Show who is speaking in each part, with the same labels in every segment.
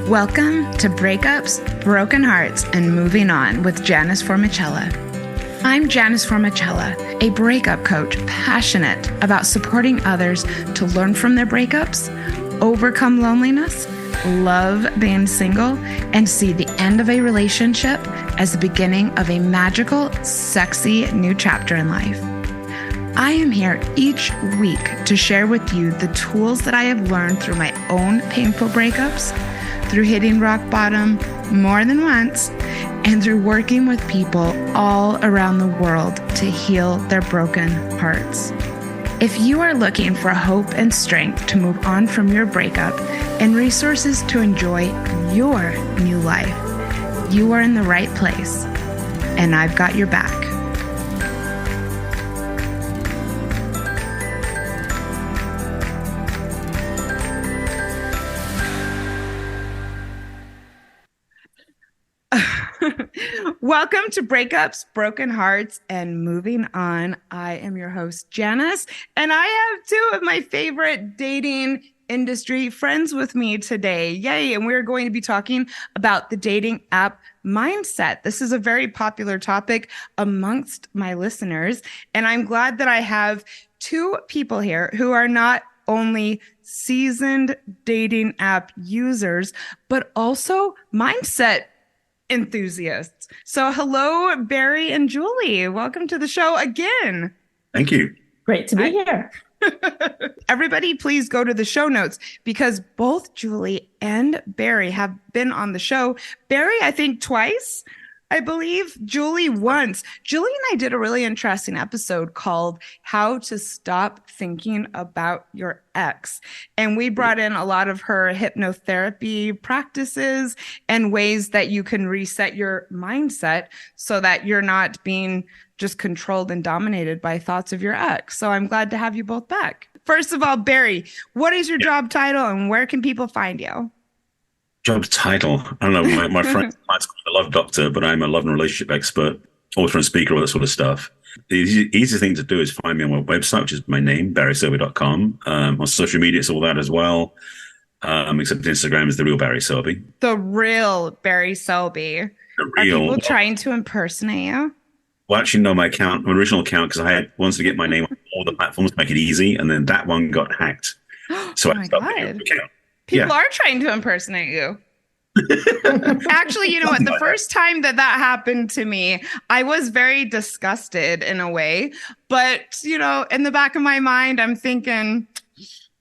Speaker 1: Welcome to Breakups, Broken Hearts, and Moving On with Janice Formichella. I'm Janice Formichella, a breakup coach passionate about supporting others to learn from their breakups, overcome loneliness, love being single, and see the end of a relationship as the beginning of a magical, sexy new chapter in life. I am here each week to share with you the tools that I have learned through my own painful breakups, through hitting rock bottom more than once, and through working with people all around the world to heal their broken hearts. If you are looking for hope and strength to move on from your breakup and resources to enjoy your new life, you are in the right place, and I've got your back. Welcome to Breakups, Broken Hearts, and Moving On. I am your host, Janice, and I have two of my favorite dating industry friends with me today. Yay! And we're going to be talking about the dating app mindset. This is a very popular topic amongst my listeners, and I'm glad that I have two people here who are not only seasoned dating app users, but also mindset enthusiasts. So hello, Barry and Julie. Welcome to the show again.
Speaker 2: Thank you.
Speaker 3: Great to be here.
Speaker 1: Everybody, please go to the show notes because both Julie and Barry have been on the show. Barry, I think twice, I believe. Julie once. Julie and I did a really interesting episode called How to Stop Thinking About Your Ex. And we brought in a lot of her hypnotherapy practices and ways that you can reset your mindset so that you're not being just controlled and dominated by thoughts of your ex. So I'm glad to have you both back. First of all, Barry, what is your job title and where can people find you?
Speaker 2: Job title. I don't know. My friend might call me a love doctor, but I'm a love and relationship expert, author and speaker, all that sort of stuff. The easiest thing to do is find me on my website, which is my name, barryselby.com. On social media, it's all that as well. Except Instagram is The Real Barry Selby.
Speaker 1: The Real Barry Selby. Are people trying to impersonate you?
Speaker 2: Well, actually, no, my original account, because I had wanted to get my name on all the platforms to make it easy, and then that one got hacked. So I stopped the account.
Speaker 1: People are trying to impersonate you. Actually, you know what? The first time that happened to me, I was very disgusted in a way. But, you know, in the back of my mind, I'm thinking,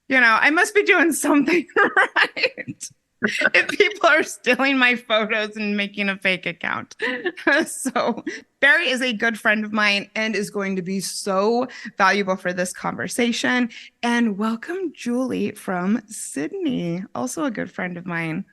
Speaker 1: you know, I must be doing something right. If people are stealing my photos and making a fake account. So Barry is a good friend of mine and is going to be so valuable for this conversation. And welcome, Julie from Sydney, also a good friend of mine.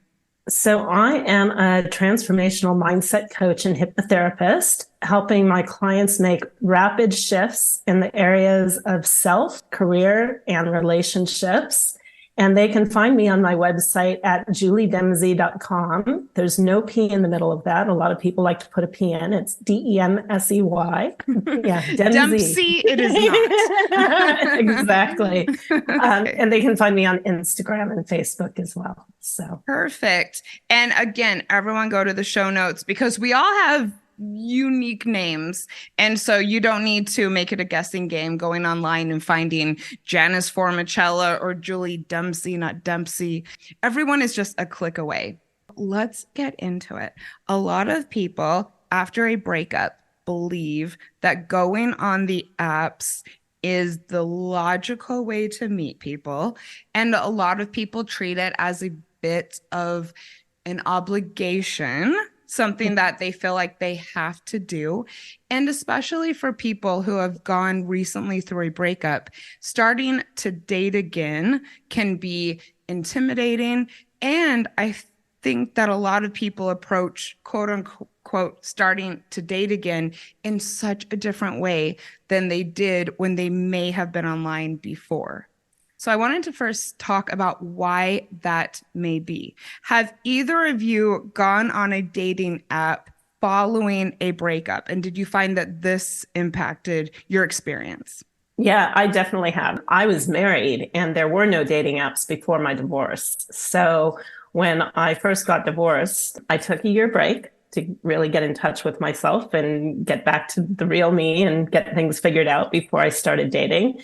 Speaker 3: So I am a transformational mindset coach and hypnotherapist, helping my clients make rapid shifts in the areas of self, career, and relationships. And they can find me on my website at juliedemsey.com. There's no P in the middle of that. A lot of people like to put a P in. It's Demsey. Yeah,
Speaker 1: Dempsey, it is not.
Speaker 3: Exactly. And they can find me on Instagram and Facebook as well. So
Speaker 1: perfect. And again, everyone go to the show notes because we all have unique names. And so you don't need to make it a guessing game going online and finding Janice Formichella or Julie Dempsey, not Dempsey. Everyone is just a click away. Let's get into it. A lot of people after a breakup believe that going on the apps is the logical way to meet people. And a lot of people treat it as a bit of an obligation, something that they feel like they have to do. And especially for people who have gone recently through a breakup, starting to date again can be intimidating. And I think that a lot of people approach quote unquote starting to date again in such a different way than they did when they may have been online before. So I wanted to first talk about why that may be. Have either of you gone on a dating app following a breakup? And did you find that this impacted your experience?
Speaker 3: Yeah, I definitely have. I was married and there were no dating apps before my divorce. So When I first got divorced, I took a year break to really get in touch with myself and get back to the real me and get things figured out before I started dating.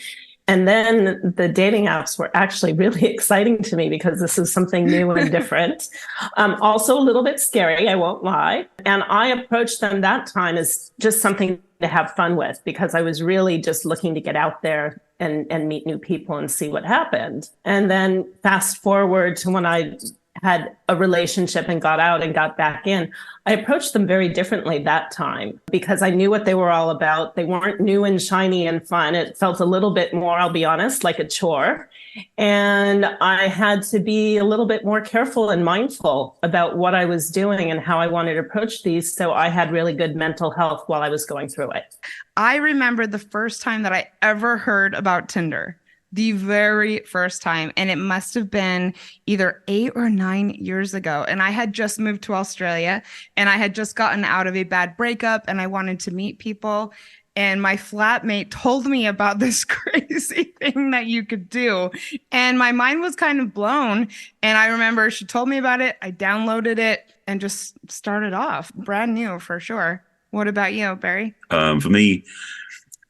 Speaker 3: And then the dating apps were actually really exciting to me because this is something new and different. Also a little bit scary, I won't lie. And I approached them that time as just something to have fun with because I was really just looking to get out there and meet new people and see what happened. And then fast forward to when I had a relationship and got out and got back in, I approached them very differently that time because I knew what they were all about. They weren't new and shiny and fun. It felt a little bit more, I'll be honest, like a chore. And I had to be a little bit more careful and mindful about what I was doing and how I wanted to approach these. So I had really good mental health while I was going through it.
Speaker 1: I remember the first time that I ever heard about Tinder. The very first time. And it must have been either 8 or 9 years ago. And I had just moved to Australia and I had just gotten out of a bad breakup and I wanted to meet people. And my flatmate told me about this crazy thing that you could do. And my mind was kind of blown. And I remember she told me about it. I downloaded it and just started off brand new for sure. What about you, Barry?
Speaker 2: For me,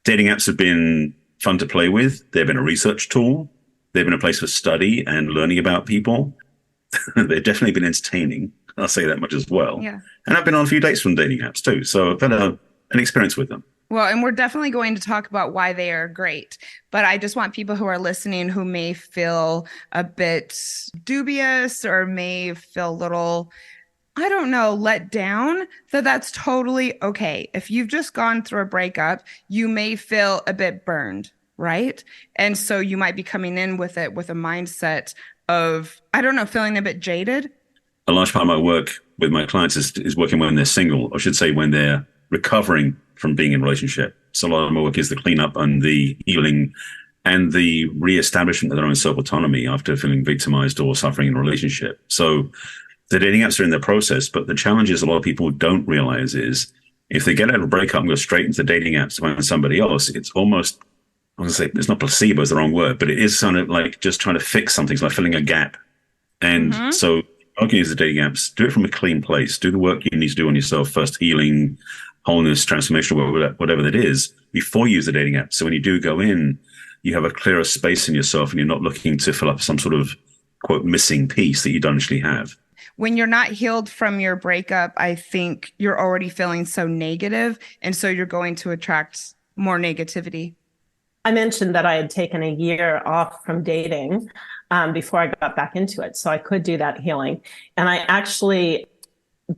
Speaker 2: dating apps have been fun to play with. They've been a research tool. They've been a place for study and learning about people. They've definitely been entertaining. I'll say that much as well.
Speaker 1: Yeah.
Speaker 2: And I've been on a few dates from dating apps too. So I've had an experience with them.
Speaker 1: Well, and we're definitely going to talk about why they are great. But I just want people who are listening who may feel a bit dubious or may feel a little, I don't know, let down, that's totally okay. If you've just gone through a breakup, you may feel a bit burned, right? And so you might be coming in with it with a mindset of, I don't know, feeling a bit jaded.
Speaker 2: A large part of my work with my clients is working when they're single, or I should say when they're recovering from being in a relationship. So a lot of my work is the cleanup and the healing and the reestablishment of their own self-autonomy after feeling victimized or suffering in a relationship. So the dating apps are in their process, but the challenge is a lot of people don't realize is if they get out of a breakup and go straight into the dating apps to find somebody else, it's almost, I was going to say, it's not placebo is the wrong word, but it is kind of like just trying to fix something. It's like filling a gap. And so you can use the dating apps, do it from a clean place, do the work you need to do on yourself first, healing, wholeness, transformation, whatever that is, before you use the dating app. So when you do go in, you have a clearer space in yourself and you're not looking to fill up some sort of, quote, missing piece that you don't actually have.
Speaker 1: When you're not healed from your breakup, I think you're already feeling so negative, and so you're going to attract more negativity.
Speaker 3: I mentioned that I had taken a year off from dating before I got back into it, so I could do that healing. And I actually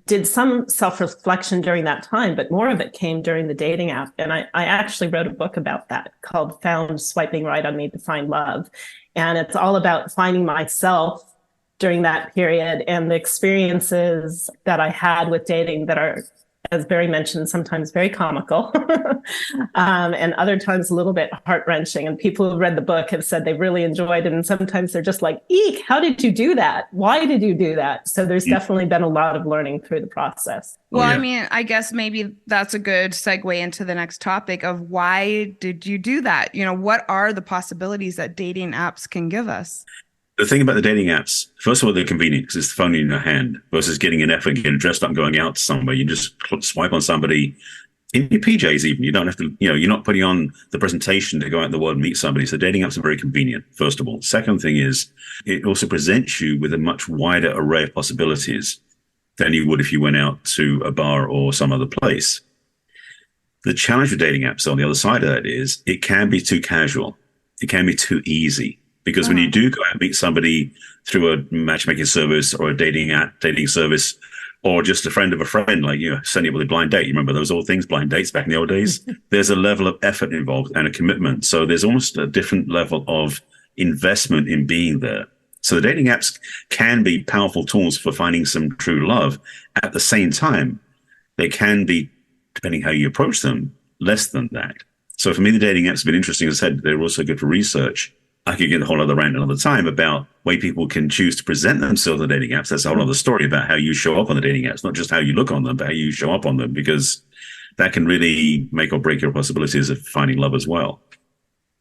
Speaker 3: did some self-reflection during that time, but more of it came during the dating app. And I actually wrote a book about that called Found Swiping Right on Me to Find Love. And it's all about finding myself during that period and the experiences that I had with dating that are, as Barry mentioned, sometimes very comical and other times a little bit heart-wrenching. And people who read the book have said they really enjoyed it. And sometimes they're just like, eek, how did you do that? Why did you do that? So there's definitely been a lot of learning through the process.
Speaker 1: Well, I mean, I guess maybe that's a good segue into the next topic of why did you do that? You know, what are the possibilities that dating apps can give us?
Speaker 2: The thing about the dating apps, first of all, they're convenient because it's the phone in your hand versus getting an effort, getting dressed up and going out somewhere. You just swipe on somebody in your PJs even. You don't have to, you're not putting on the presentation to go out in the world and meet somebody. So dating apps are very convenient, first of all. Second thing is it also presents you with a much wider array of possibilities than you would if you went out to a bar or some other place. The challenge with dating apps on the other side of that is it can be too casual. It can be too easy. Because when you do go out and meet somebody through a matchmaking service or a dating service, or just a friend of a friend, like sending it with a blind date. You remember those old things, blind dates back in the old days? There's a level of effort involved and a commitment. So there's almost a different level of investment in being there. So the dating apps can be powerful tools for finding some true love. At the same time, they can be, depending how you approach them, less than that. So for me, the dating apps have been interesting. As I said, they're also good for research. I could get a whole other rant another time about way people can choose to present themselves on dating apps. That's a whole other story about how you show up on the dating apps, not just how you look on them, but how you show up on them, because that can really make or break your possibilities of finding love as well.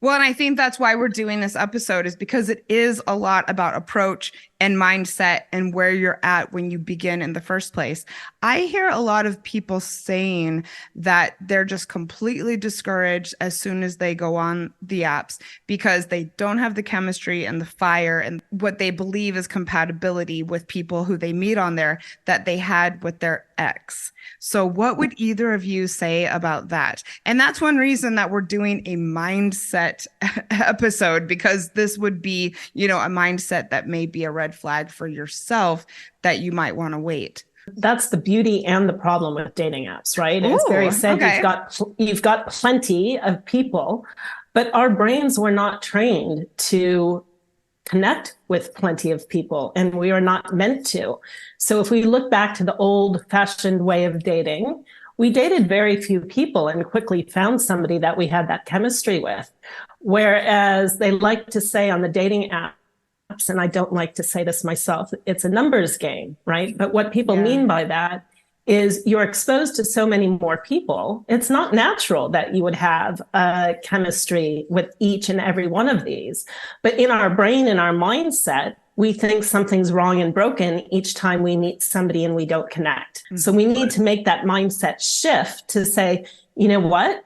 Speaker 1: Well, and I think that's why we're doing this episode, is because it is a lot about approach and mindset and where you're at when you begin in the first place. I hear a lot of people saying that they're just completely discouraged as soon as they go on the apps because they don't have the chemistry and the fire and what they believe is compatibility with people who they meet on there that they had with their ex. So what would either of you say about that? And that's one reason that we're doing a mindset episode, because this would be, a mindset that may be a red flag for yourself that you might want to wait.
Speaker 3: That's the beauty and the problem with dating apps, right? As Barry said,
Speaker 1: okay.
Speaker 3: you've got plenty of people, but our brains were not trained to connect with plenty of people, and we are not meant to. So if we look back to the old-fashioned way of dating, we dated very few people and quickly found somebody that we had that chemistry with. Whereas they like to say on the dating apps, and I don't like to say this myself, it's a numbers game, right? But what people mean by that is you're exposed to so many more people. It's not natural that you would have a chemistry with each and every one of these. But in our brain, in our mindset, we think something's wrong and broken each time we meet somebody and we don't connect. Mm-hmm. So we need to make that mindset shift to say, you know what?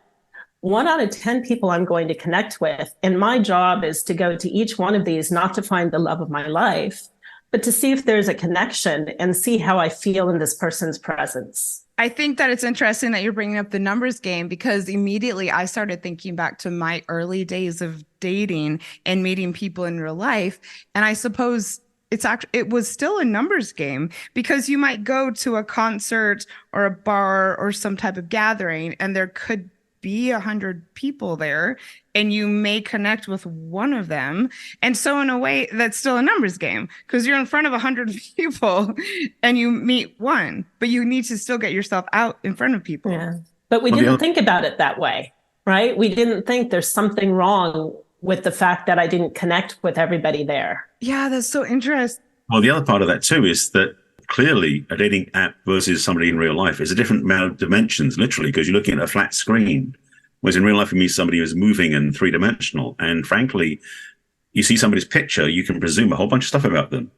Speaker 3: 1 out of 10 people I'm going to connect with. And my job is to go to each one of these, not to find the love of my life, but to see if there's a connection and see how I feel in this person's presence.
Speaker 1: I think that it's interesting that you're bringing up the numbers game, because immediately I started thinking back to my early days of dating and meeting people in real life. And I suppose it was still a numbers game, because you might go to a concert or a bar or some type of gathering and there could be 100 people there and you may connect with one of them. And so in a way, that's still a numbers game, because you're in front of 100 people and you meet one, but you need to still get yourself out in front of people.
Speaker 3: Yeah. But we didn't think about it that way, right? We didn't think there's something wrong with the fact that I didn't connect with everybody there.
Speaker 1: Yeah, that's so interesting.
Speaker 2: Well, the other part of that too is that clearly a dating app versus somebody in real life is a different amount of dimensions, literally, because you're looking at a flat screen. Whereas in real life, you meet somebody who's moving and three-dimensional. And frankly, you see somebody's picture, you can presume a whole bunch of stuff about them.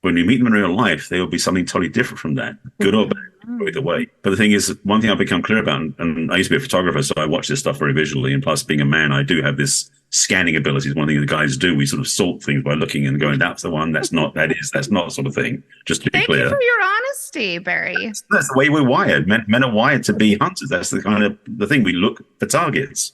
Speaker 2: When you meet them in real life, they will be something totally different from that, good or bad, either way. But the thing is, one thing I've become clear about, and I used to be a photographer, so I watch this stuff very visually. And plus, being a man, I do have this scanning ability. It's one thing the guys do. We sort of sort things by looking and going, that's the one, that's not sort of thing, just to be clear.
Speaker 1: Thank you for your honesty, Barry.
Speaker 2: That's the way we're wired. Men are wired to be hunters. That's the thing. We look for targets.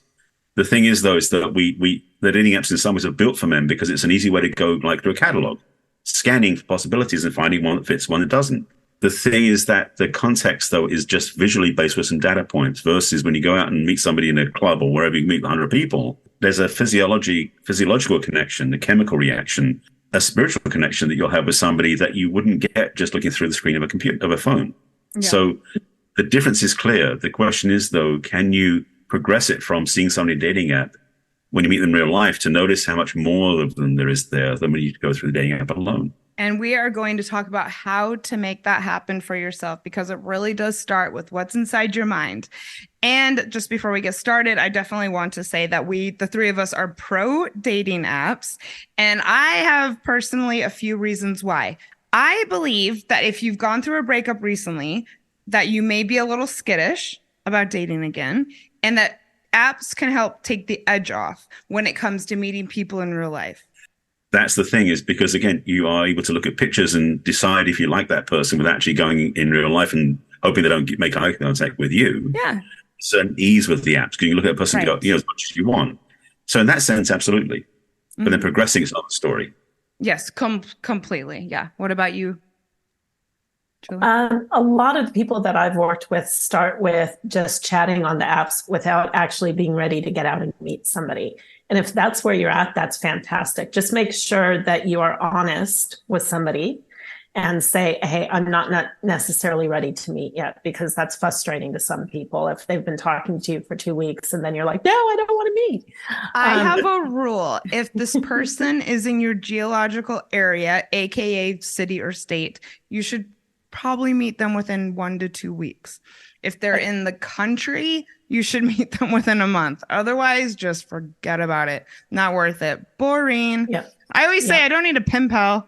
Speaker 2: The thing is, though, is that the dating apps in some ways are built for men because it's an easy way to go like through a catalog, scanning for possibilities and finding one that fits, one that doesn't. The thing is that the context, though, is just visually based with some data points versus when you go out and meet somebody in a club or wherever you meet 100 people, there's a physiological connection, a chemical reaction, a spiritual connection that you'll have with somebody that you wouldn't get just looking through the screen of a computer, of a phone. Yeah. So the difference is clear. The question is, though, can you progress it from seeing somebody dating app when you meet them in real life to notice how much more of them there is there than when you go through the dating app alone?
Speaker 1: And we are going to talk about how to make that happen for yourself, because it really does start with what's inside your mind. And just before we get started, I definitely want to say that the three of us are pro dating apps. And I have personally a few reasons why. I believe that if you've gone through a breakup recently, that you may be a little skittish about dating again, and that apps can help take the edge off when it comes to meeting people in real life.
Speaker 2: That's the thing, is because, again, you are able to look at pictures and decide if you like that person without actually going in real life and hoping they don't make eye contact with you.
Speaker 1: Yeah.
Speaker 2: Certain ease with the apps. Because you look at a person and go, as much as you want. So in that sense, absolutely. Mm-hmm. But then progressing is another story.
Speaker 1: Yes, completely. Yeah. What about you, Julie?
Speaker 3: A lot of the people that I've worked with start with just chatting on the apps without actually being ready to get out and meet somebody. And if that's where you're at, that's fantastic. Just make sure that you are honest with somebody and say, hey, I'm not necessarily ready to meet yet, because that's frustrating to some people if they've been talking to you for 2 weeks and then you're like, no, I don't want to meet.
Speaker 1: I have a rule. If this person is in your geological area, AKA city or state, you should probably meet them within 1 to 2 weeks. If they're in the country, you should meet them within a month. Otherwise, just forget about it. Not worth it. Boring.
Speaker 3: Yeah.
Speaker 1: I always say I don't need a pen pal.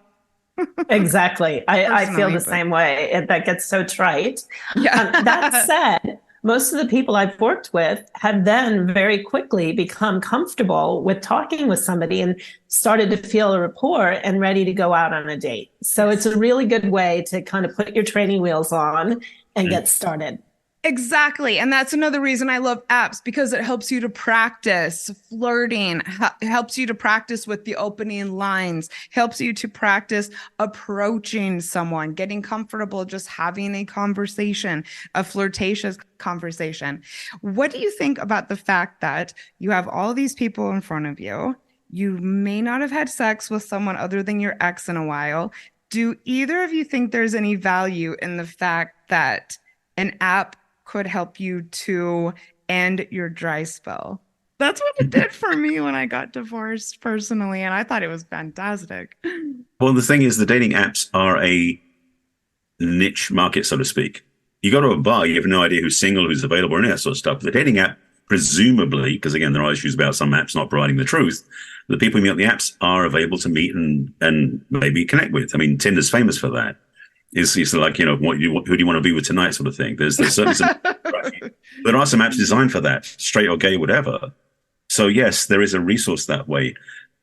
Speaker 3: Exactly. I feel
Speaker 1: personally,
Speaker 3: the
Speaker 1: but
Speaker 3: same way. That gets so trite. That
Speaker 1: yeah.
Speaker 3: said, most of the people I've worked with have then very quickly become comfortable with talking with somebody and started to feel a rapport and ready to go out on a date. So it's
Speaker 1: Yes.
Speaker 3: a really good way to kind of put your training wheels on and
Speaker 2: Mhm.
Speaker 3: get started.
Speaker 1: Exactly. And that's another reason I love apps because it helps you to practice flirting, helps you to practice with the opening lines, helps you to practice approaching someone, getting comfortable just having a conversation, a flirtatious conversation. What do you think about the fact that you have all these people in front of you? You may not have had sex with someone other than your ex in a while. Do either of you think there's any value in the fact that an app could help you to end your dry spell? That's what it did for me when I got divorced personally, and I thought it was fantastic.
Speaker 2: Well, the thing is, the dating apps are a niche market, so to speak. You go to a bar, you have no idea who's single, who's available, and that sort of stuff. The dating app, presumably, because again, there are issues about some apps not providing the truth, the people who meet on the apps are available to meet and maybe connect with. I mean, Tinder's famous for that. It's like, who do you want to be with tonight sort of thing. There's certainly some, there are some apps designed for that, straight or gay, whatever. So yes, there is a resource that way.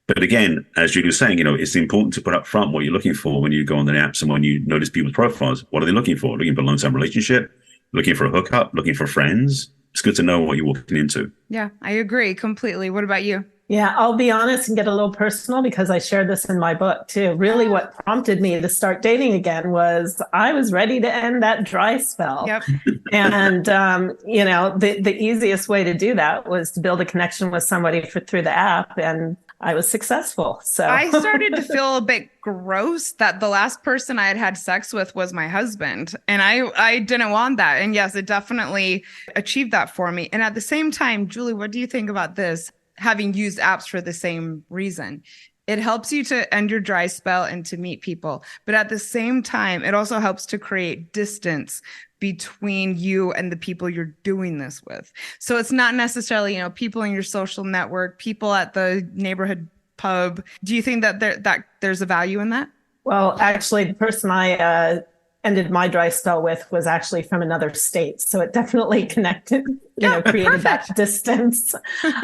Speaker 2: But again, as Julie was saying, it's important to put up front what you're looking for when you go on the apps and when you notice people's profiles. What are they looking for? Looking for a long-term relationship? Looking for a hookup? Looking for friends? It's good to know what you're walking into.
Speaker 1: Yeah, I agree completely. What about you?
Speaker 3: Yeah, I'll be honest and get a little personal because I shared this in my book too. Really, what prompted me to start dating again was I was ready to end that dry spell.
Speaker 1: Yep.
Speaker 3: And, the easiest way to do that was to build a connection with somebody through the app. And I was successful. So
Speaker 1: I started to feel a bit gross that the last person I had had sex with was my husband. And I didn't want that. And yes, it definitely achieved that for me. And at the same time, Julie, what do you think about this? Having used apps for the same reason. It helps you to end your dry spell and to meet people. But at the same time, it also helps to create distance between you and the people you're doing this with. So it's not necessarily, people in your social network, people at the neighborhood pub. Do you think that there's a value in that?
Speaker 3: Well, actually, the person I ended my dry spell with was actually from another state. So it definitely connected, created that distance.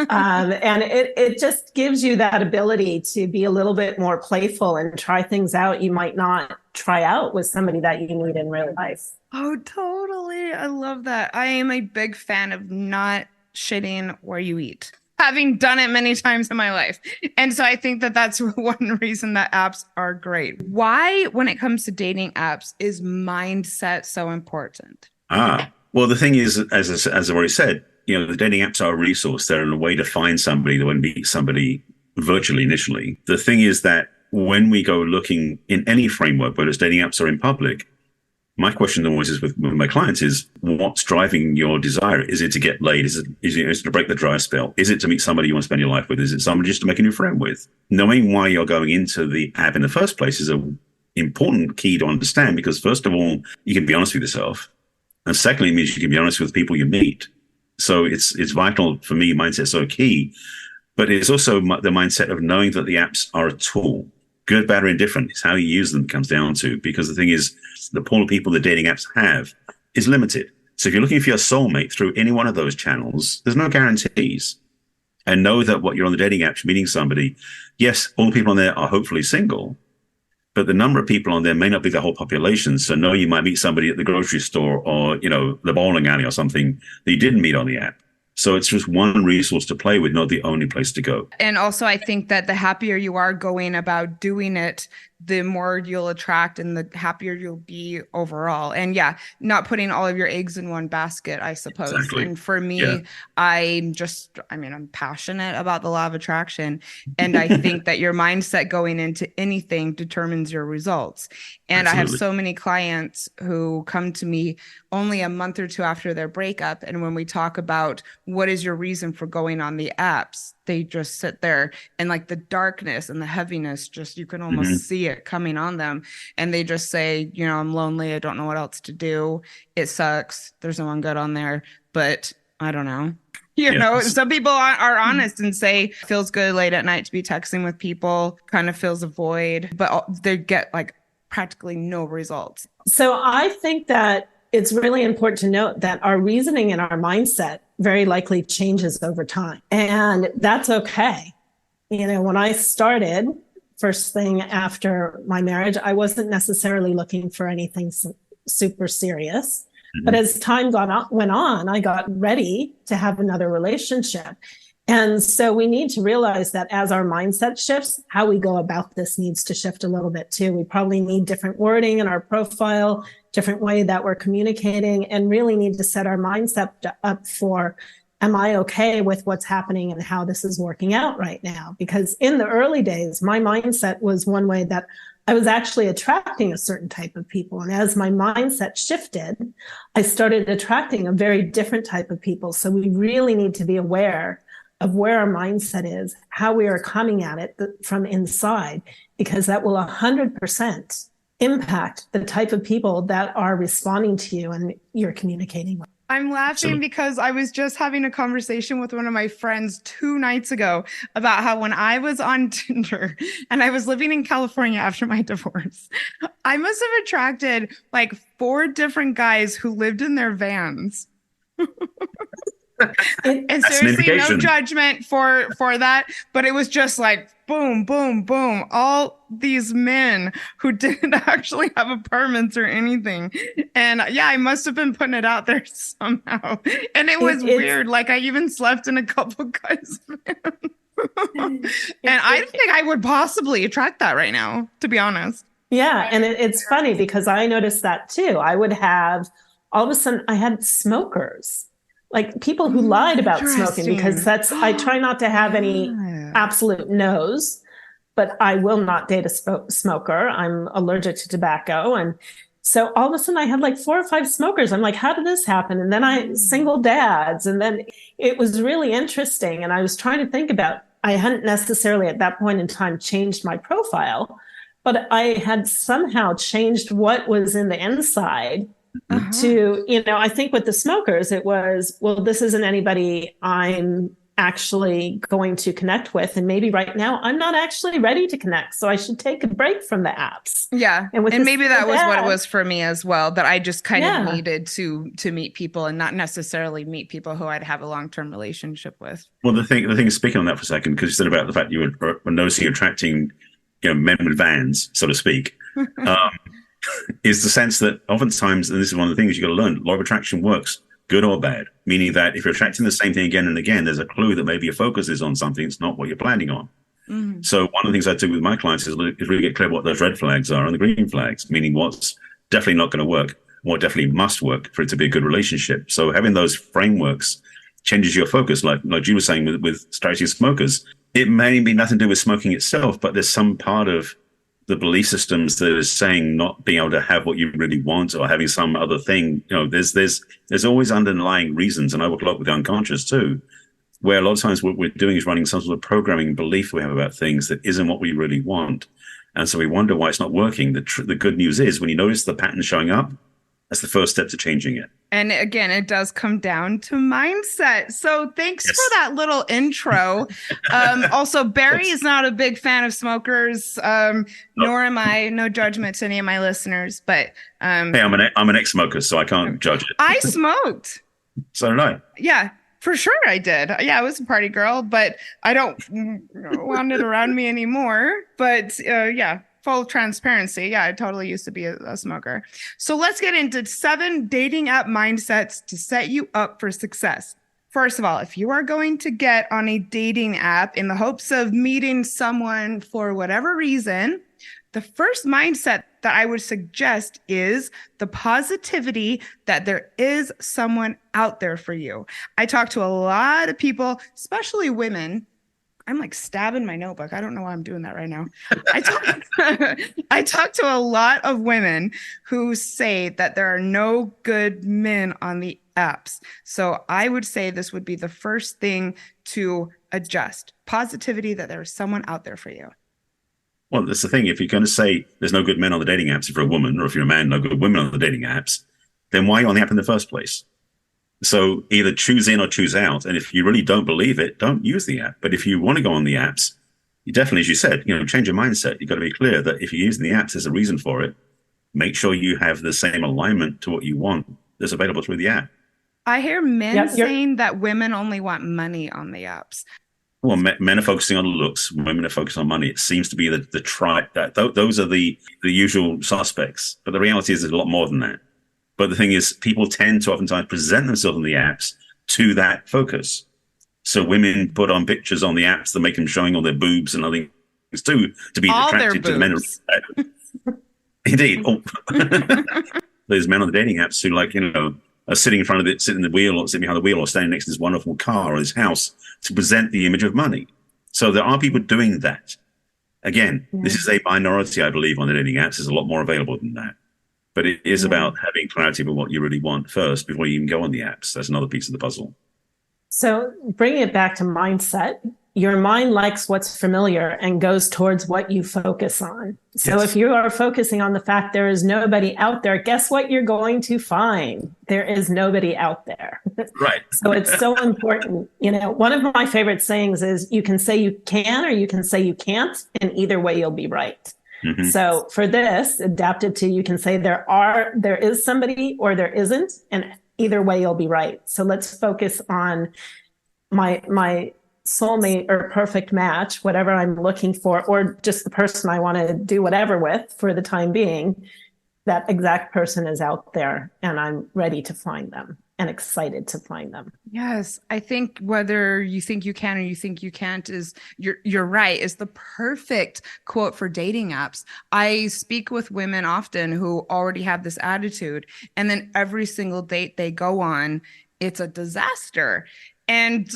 Speaker 3: And it just gives you that ability to be a little bit more playful and try things out you might not try out with somebody that you meet in real life.
Speaker 1: Oh, totally. I love that. I am a big fan of not shitting where you eat, having done it many times in my life. And so I think that that's one reason that apps are great. Why, when it comes to dating apps, is mindset so important?
Speaker 2: Well, the thing is, as I've already said, the dating apps are a resource. They're a way to find somebody that would meet somebody virtually initially. The thing is that when we go looking in any framework, whether it's dating apps or in public, my question always is with my clients is what's driving your desire? Is it to get laid? Is it to break the dry spell? Is it to meet somebody you want to spend your life with? Is it somebody just to make a new friend with? Knowing why you're going into the app in the first place is an important key to understand because first of all, you can be honest with yourself. And secondly, it means you can be honest with people you meet. So it's vital for me, mindset's so key, but it's also the mindset of knowing that the apps are a tool. Good, bad, or indifferent. It's how you use them comes down to, because the thing is, the pool of people the dating apps have is limited. So if you're looking for your soulmate through any one of those channels, there's no guarantees. And know that what you're on the dating apps meeting somebody, yes, all the people on there are hopefully single, but the number of people on there may not be the whole population. So no, you might meet somebody at the grocery store or, the bowling alley or something that you didn't meet on the app. So it's just one resource to play with, not the only place to go.
Speaker 1: And also, I think that the happier you are going about doing it, the more you'll attract and the happier you'll be overall. And yeah, not putting all of your eggs in one basket, I suppose.
Speaker 2: Exactly.
Speaker 1: And for me,
Speaker 2: Yeah.
Speaker 1: I'm passionate about the law of attraction. And I think that your mindset going into anything determines your results. And
Speaker 2: Absolutely.
Speaker 1: I have so many clients who come to me only a month or two after their breakup. And when we talk about what is your reason for going on the apps, they just sit there and like the darkness and the heaviness, just you can almost see it coming on them. And they just say, I'm lonely. I don't know what else to do. It sucks. There's no one good on there, but I don't know. Some people are honest and say feels good late at night to be texting with people, kind of fills a void, but they get like practically no results.
Speaker 3: So I think that it's really important to note that our reasoning and our mindset very likely changes over time. And that's okay. When I started, first thing after my marriage, I wasn't necessarily looking for anything super serious. Mm-hmm. But as time went on, I got ready to have another relationship. And so we need to realize that as our mindset shifts, how we go about this needs to shift a little bit too. We probably need different wording in our profile, different way that we're communicating, and really need to set our mindset up for, am I okay with what's happening and how this is working out right now? Because in the early days, my mindset was one way that I was actually attracting a certain type of people. And as my mindset shifted, I started attracting a very different type of people. So we really need to be aware of where our mindset is, how we are coming at it from inside, because that will 100% impact the type of people that are responding to you and you're communicating with.
Speaker 1: I'm laughing because I was just having a conversation with one of my friends 2 nights ago about how when I was on Tinder and I was living in California after my divorce, I must have attracted like 4 different guys who lived in their vans. And seriously, no judgment for that, but it was just like boom, boom, boom. All these men who didn't actually have apartments or anything. And yeah, I must have been putting it out there somehow. And it was weird. Like I even slept in a couple guys' vans. And I don't think I would possibly attract that right now, to be honest.
Speaker 3: Yeah. And it's funny because I noticed that too. I would have, all of a sudden I had smokers. Like people who lied about smoking, because I try not to have any absolute no's, but I will not date a smoker. I'm allergic to tobacco. And so all of a sudden I had like 4 or 5 smokers. I'm like, how did this happen? And then single dads. And then it was really interesting. And I was trying to think about, I hadn't necessarily at that point in time changed my profile, but I had somehow changed what was in the inside. To, I think with the smokers, it was, well, this isn't anybody I'm actually going to connect with. And maybe right now I'm not actually ready to connect. So I should take a break from the apps.
Speaker 1: Yeah. And maybe that was what it was for me as well, that I just kind of needed to meet people and not necessarily meet people who I'd have a long-term relationship with.
Speaker 2: Well, the thing is, speaking on that for a second, because you said about the fact you were noticing attracting, men with vans, so to speak. Is the sense that oftentimes, and this is one of the things you got to learn, law of attraction works, good or bad, meaning that if you're attracting the same thing again and again, there's a clue that maybe your focus is on something it's not what you're planning on. Mm-hmm. So one of the things I do with my clients is really get clear what those red flags are and the green flags, meaning what's definitely not going to work, what definitely must work for it to be a good relationship. So having those frameworks changes your focus, like you were saying with strategy smokers. It may be nothing to do with smoking itself, but there's some part of the belief systems that is saying not being able to have what you really want or having some other thing. There's always underlying reasons, and I work a lot with the unconscious too, where a lot of times what we're doing is running some sort of programming belief we have about things that isn't what we really want. And so we wonder why it's not working. The good news is when you notice the pattern showing up, that's the first step to changing it. And
Speaker 1: again, it does come down to mindset. So thanks for that little intro. Also, Barry is not a big fan of smokers, nor am I. No judgment to any of my listeners. But
Speaker 2: hey, I'm an ex-smoker, so I can't judge it.
Speaker 1: I smoked.
Speaker 2: So did I.
Speaker 1: Yeah, for sure I did. Yeah, I was a party girl, but I don't want it around me anymore. But yeah. Full transparency. Yeah, I totally used to be a smoker. So let's get into 7 dating app mindsets to set you up for success. First of all, if you are going to get on a dating app in the hopes of meeting someone for whatever reason, the first mindset that I would suggest is the positivity that there is someone out there for you. I talk to a lot of people, especially women. I'm like stabbing my notebook. I don't know why I'm doing that right now. I talk to a lot of women who say that there are no good men on the apps. So I would say this would be the first thing to adjust. Positivity that there's someone out there for you.
Speaker 2: Well, that's the thing. If you're going to say there's no good men on the dating apps, if you're a woman, or if you're a man, no good women on the dating apps, then why are you on the app in the first place? So either choose in or choose out. And if you really don't believe it, don't use the app. But if you want to go on the apps, you definitely, as you said, change your mindset. You've got to be clear that if you're using the apps, there's a reason for it. Make sure you have the same alignment to what you want that's available through the app.
Speaker 1: I hear men
Speaker 3: Yep,
Speaker 1: saying that women only want money on the apps.
Speaker 2: Well, men are focusing on looks, women are focusing on money. It seems to be the tribe that those are the usual suspects. But the reality is there's a lot more than that. But the thing is, people tend to oftentimes present themselves on the apps to that focus. So women put on pictures on the apps that make them showing all their boobs and other things too, to be
Speaker 1: All
Speaker 2: attracted to the men. Indeed. Oh. There's men on the dating apps who are sitting in front of it, sitting in the wheel or sitting behind the wheel or standing next to this wonderful car or this house to present the image of money. So there are people doing that. Again, This is a minority, I believe, on the dating apps. There's a lot more available than that. But it is about having clarity about what you really want first before you even go on the apps. That's another piece of the puzzle.
Speaker 3: So bringing it back to mindset, your mind likes what's familiar and goes towards what you focus on. So if you are focusing on the fact there is nobody out there, guess what you're going to find? There is nobody out there.
Speaker 2: Right.
Speaker 3: So it's so important. One of my favorite sayings is you can say you can or you can say you can't, and either way you'll be right. Mm-hmm. So for this, adapted to you can say there is somebody or there isn't, and either way you'll be right. So let's focus on my soulmate or perfect match, whatever I'm looking for, or just the person I want to do whatever with for the time being. That exact person is out there and I'm ready to find them and excited to find them.
Speaker 1: Yes. I think whether you think you can or you think you can't is you're right, is the perfect quote for dating apps. I speak with women often who already have this attitude, and then every single date they go on, it's a disaster. And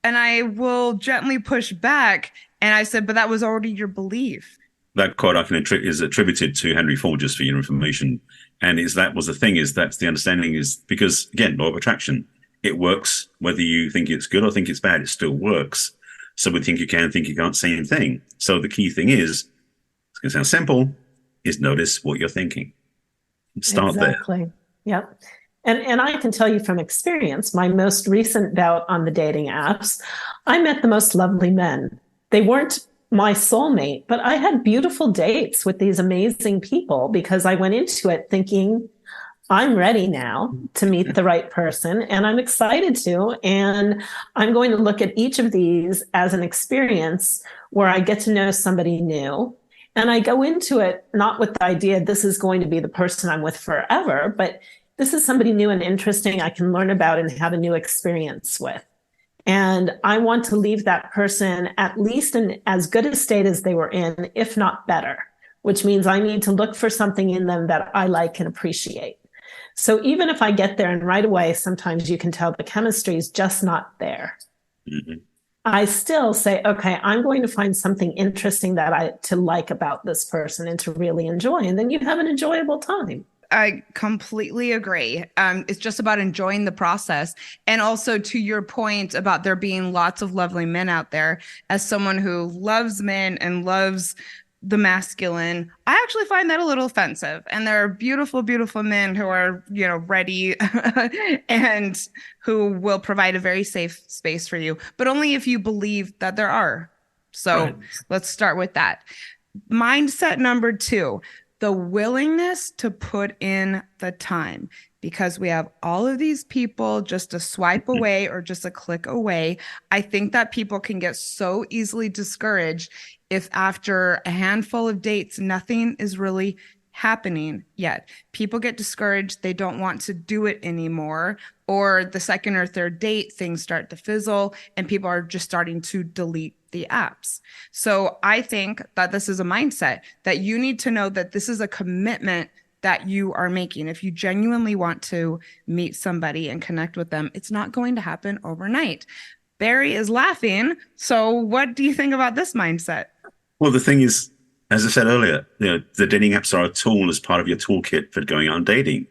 Speaker 1: I will gently push back. And I said, but that was already your belief.
Speaker 2: That quote is attributed to Henry Ford, just for your information. And that was the thing, is that's the understanding, is because, again, law of attraction, it works whether you think it's good or think it's bad, it still works. So we think you can, think you can't, same thing. So the key thing is, it's going to sound simple, is notice what you're thinking. Start there.
Speaker 3: Exactly. Yep. And I can tell you from experience, my most recent bout on the dating apps, I met the most lovely men. They weren't my soulmate, but I had beautiful dates with these amazing people because I went into it thinking, I'm ready now to meet the right person, and I'm excited to. And I'm going to look at each of these as an experience where I get to know somebody new. And I go into it not with the idea this is going to be the person I'm with forever, but this is somebody new and interesting I can learn about and have a new experience with. And I want to leave that person at least in as good a state as they were in, if not better, which means I need to look for something in them that I like and appreciate. So even if I get there and right away, sometimes you can tell the chemistry is just not there. Mm-hmm. I still say, okay, I'm going to find something interesting to like about this person and to really enjoy. And then you have an enjoyable time.
Speaker 1: I completely agree. It's just about enjoying the process. And also, to your point about there being lots of lovely men out there, as someone who loves men and loves the masculine, I actually find that a little offensive. And there are beautiful, beautiful men who are, ready and who will provide a very safe space for you, but only if you believe that there are. So Let's start with that. Mindset number 2. The willingness to put in the time, because we have all of these people just a swipe away or just a click away. I think that people can get so easily discouraged if after a handful of dates, nothing is really happening yet. People get discouraged. They don't want to do it anymore. Or the second or third date, things start to fizzle and people are just starting to delete the apps. So I think that this is a mindset that you need to know that this is a commitment that you are making. If you genuinely want to meet somebody and connect with them, it's not going to happen overnight. Barry is laughing. So what do you think about this mindset?
Speaker 2: Well, the thing is, as I said earlier, the dating apps are a tool as part of your toolkit for going on dating.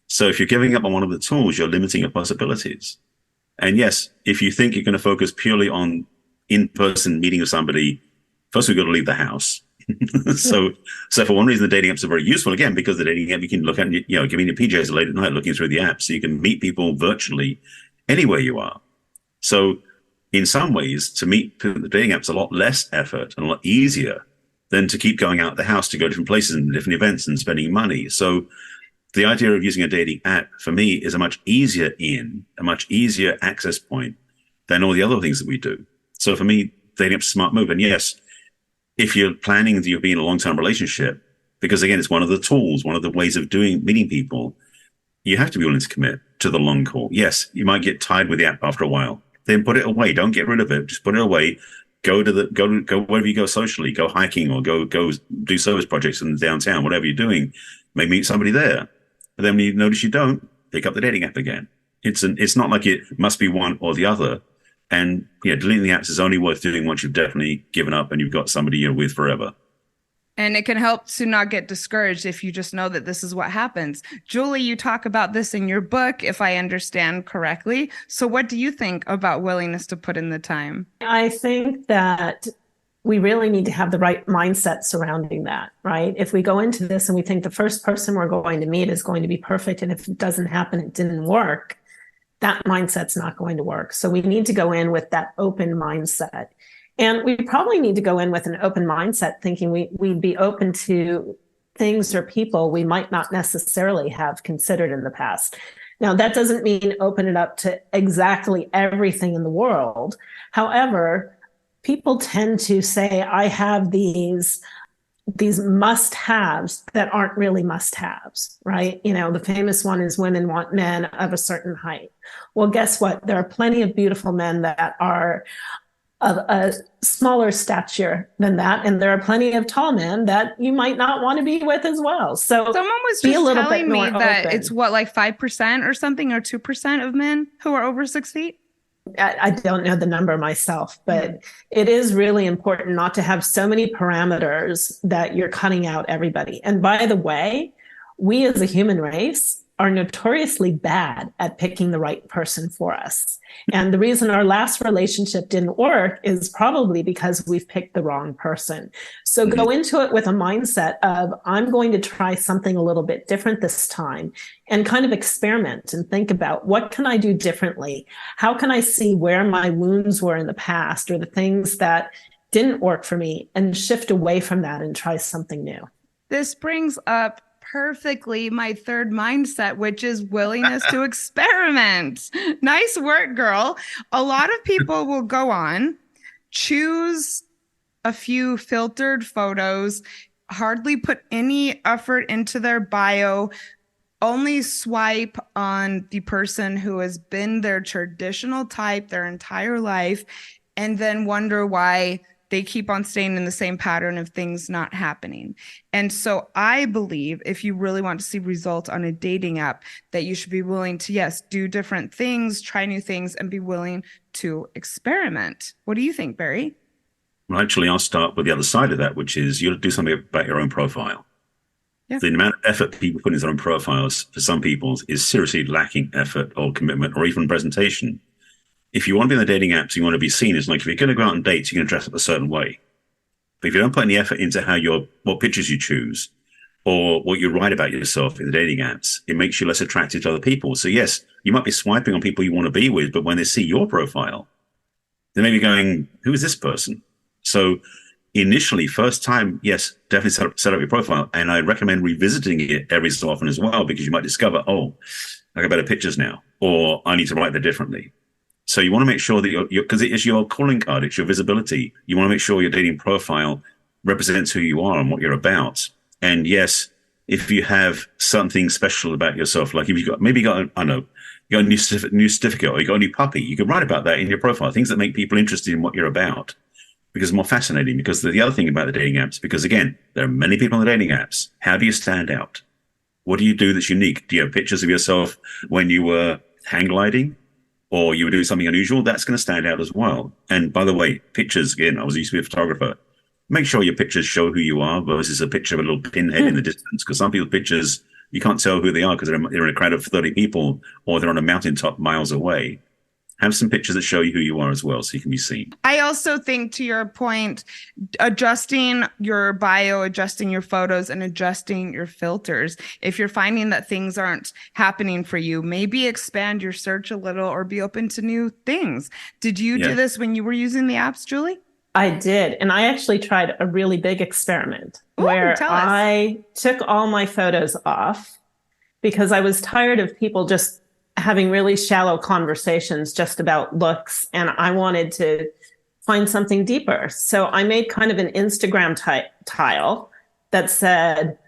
Speaker 2: So if you're giving up on one of the tools, you're limiting your possibilities. And yes, if you think you're going to focus purely on in-person meeting with somebody, first we've got to leave the house. So for one reason, the dating apps are very useful, again, because the dating app, you can look at, giving your PJs late at night, looking through the app, so you can meet people virtually anywhere you are. So in some ways, to meet people at the dating apps a lot less effort and a lot easier than to keep going out of the house to go to different places and different events and spending money. So the idea of using a dating app for me is a much easier access point than all the other things that we do. So for me, dating app's a smart move. And yes, if you're planning that you'll be in a long-term relationship, because again, it's one of the tools, one of the ways of meeting people, you have to be willing to commit to the long haul. Yes, you might get tired with the app after a while. Then put it away. Don't get rid of it. Just put it away. Go wherever you go socially. Go hiking or go do service projects in the downtown. Whatever you're doing, maybe meet somebody there. But then when you notice you don't, pick up the dating app again. It's not like it must be one or the other. And deleting the apps is only worth doing once you've definitely given up and you've got somebody you're with forever.
Speaker 1: And it can help to not get discouraged if you just know that this is what happens. Julie, you talk about this in your book, if I understand correctly. So what do you think about willingness to put in the time?
Speaker 3: I think that we really need to have the right mindset surrounding that, right? If we go into this and we think the first person we're going to meet is going to be perfect, and if it doesn't happen, it didn't work, that mindset's not going to work. So we need to go in with that open mindset. And we probably need to go in with an open mindset, thinking we'd be open to things or people we might not necessarily have considered in the past. Now, that doesn't mean open it up to exactly everything in the world. However, people tend to say, I have these must-haves that aren't really must-haves, right? The famous one is women want men of a certain height. Well, guess what? There are plenty of beautiful men that are of a smaller stature than that. And there are plenty of tall men that you might not want to be with as well. So
Speaker 1: someone was just telling me that it's like 5% or something, or 2% of men who are over 6 feet.
Speaker 3: I don't know the number myself, but it is really important not to have so many parameters that you're cutting out everybody. And by the way, we as a human race are notoriously bad at picking the right person for us. And the reason our last relationship didn't work is probably because we've picked the wrong person. So go into it with a mindset of, I'm going to try something a little bit different this time, and kind of experiment and think about, what can I do differently? How can I see where my wounds were in the past, or the things that didn't work for me, and shift away from that and try something new?
Speaker 1: This brings up perfectly my third mindset, which is willingness to experiment. Nice work, girl. A lot of people will go on, choose a few filtered photos, hardly put any effort into their bio, only swipe on the person who has been their traditional type their entire life, and then wonder why they keep on staying in the same pattern of things not happening. And so I believe if you really want to see results on a dating app, that you should be willing to, yes, do different things, try new things, and be willing to experiment. What do you think, Barry?
Speaker 2: Well, actually, I'll start with the other side of that, which is you have to do something about your own profile. Yeah. The amount of effort people put into their own profiles for some people is seriously lacking effort or commitment or even presentation. If you want to be in the dating apps, you want to be seen as, like, if you're going to go out on dates, you're going to dress up a certain way. But if you don't put any effort into what pictures you choose or what you write about yourself in the dating apps, it makes you less attractive to other people. So yes, you might be swiping on people you want to be with, but when they see your profile, they may be going, who is this person? So initially, first time, yes, definitely set up your profile. And I recommend revisiting it every so often as well, because you might discover, oh, I got better pictures now, or I need to write that differently. So you want to make sure that because it is your calling card, it's your visibility. You want to make sure your dating profile represents who you are and what you're about. And yes, if you have something special about yourself, like if you got a new certificate, or you got a new puppy, you can write about that in your profile, things that make people interested in what you're about, because it's more fascinating. Because the other thing about the dating apps, because again, there are many people on the dating apps. How do you stand out? What do you do that's unique? Do you have pictures of yourself when you were hang gliding? Or you were doing something unusual? That's going to stand out as well. And by the way, pictures, again, I used to be a photographer. Make sure your pictures show who you are versus a picture of a little pinhead in the distance. Because some people's pictures, you can't tell who they are because they're in a crowd of 30 people, or they're on a mountaintop miles away. have some pictures that show you who you are as well, so you can be seen.
Speaker 1: I also think, to your point, adjusting your bio, adjusting your photos, and adjusting your filters. If you're finding that things aren't happening for you, maybe expand your search a little or be open to new things. Did you do this when you were using the apps, Julie?
Speaker 3: I did. And I actually tried a really big experiment where I took all my photos off because I was tired of people just having really shallow conversations just about looks. And I wanted to find something deeper. So I made kind of an Instagram tile that said,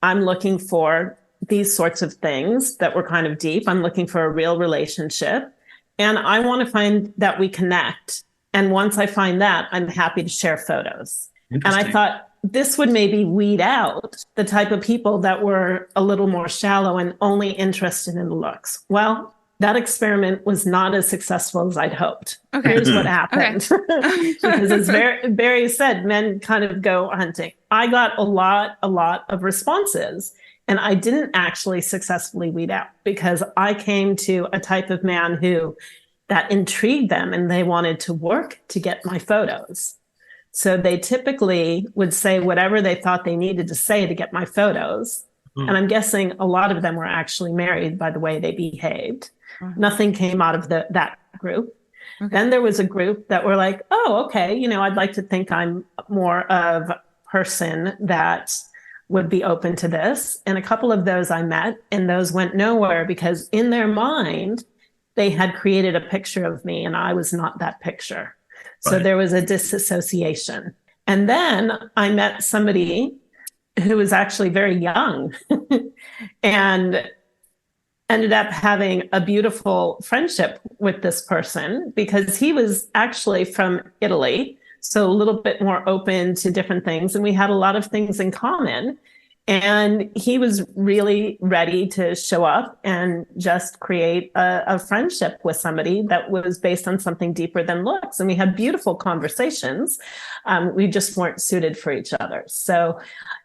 Speaker 3: I'm looking for these sorts of things that were kind of deep. I'm looking for a real relationship. And I want to find that we connect. And once I find that, I'm happy to share photos. And I thought this would maybe weed out the type of people that were a little more shallow and only interested in looks. Well, that experiment was not as successful as I'd hoped. Okay. Here's what happened. Okay. Because as Barry said, men kind of go hunting. I got a lot of responses, and I didn't actually successfully weed out because I came to a type of man who that intrigued them and they wanted to work to get my photos. So they typically would say whatever they thought they needed to say to get my photos. And I'm guessing a lot of them were actually married by the way they behaved. Nothing came out of that group. Then there was a group that were like, oh, okay, I'd like to think I'm more of a person that would be open to this. And a couple of those I met, and those went nowhere because in their mind, they had created a picture of me and I was not that picture. So there was a disassociation. And then I met somebody who was actually very young and ended up having a beautiful friendship with this person because he was actually from Italy. So a little bit more open to different things. And we had a lot of things in common. And he was really ready to show up and just create a friendship with somebody that was based on something deeper than looks. And we had beautiful conversations. We just weren't suited for each other. So,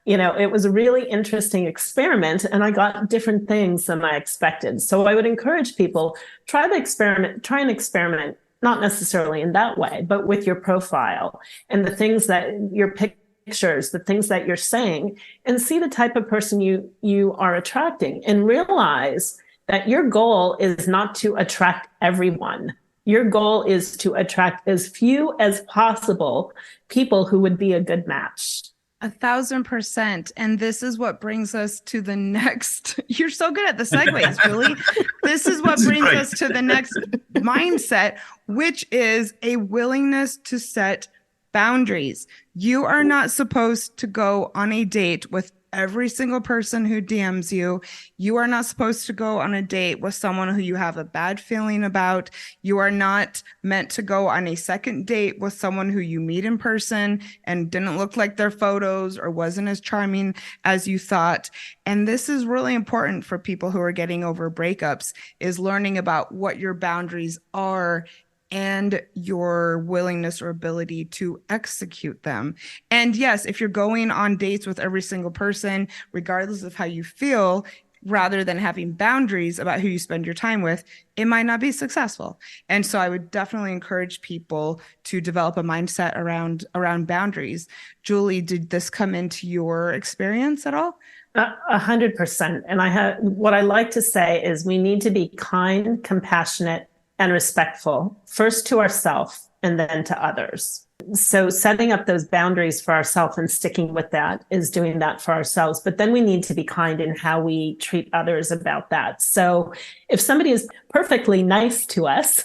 Speaker 3: it was a really interesting experiment, and I got different things than I expected. So I would encourage people, try an experiment, not necessarily in that way, but with your profile and the things that you're pictures, the things that you're saying, and see the type of person you are attracting, and realize that your goal is not to attract everyone. Your goal is to attract as few as possible people who would be a good match.
Speaker 1: 1,000%. And this is what brings us to the next. You're so good at the segues, Julie. This is what brings us to the next mindset, which is a willingness to set boundaries. You are not supposed to go on a date with every single person who DMs you. You are not supposed to go on a date with someone who you have a bad feeling about. You are not meant to go on a second date with someone who you meet in person and didn't look like their photos or wasn't as charming as you thought. And this is really important for people who are getting over breakups, is learning about what your boundaries are and your willingness or ability to execute them. And yes, if you're going on dates with every single person, regardless of how you feel, rather than having boundaries about who you spend your time with, it might not be successful. And so I would definitely encourage people to develop a mindset around boundaries. Julie, did this come into your experience at all?
Speaker 3: 100%. And what I like to say is we need to be kind, compassionate, and respectful, first to ourselves and then to others. So setting up those boundaries for ourselves and sticking with that is doing that for ourselves. But then we need to be kind in how we treat others about that. So if somebody is perfectly nice to us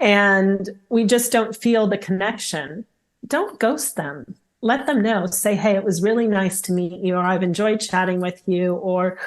Speaker 3: and we just don't feel the connection, don't ghost them. Let them know. Say, hey, it was really nice to meet you, or I've enjoyed chatting with you, or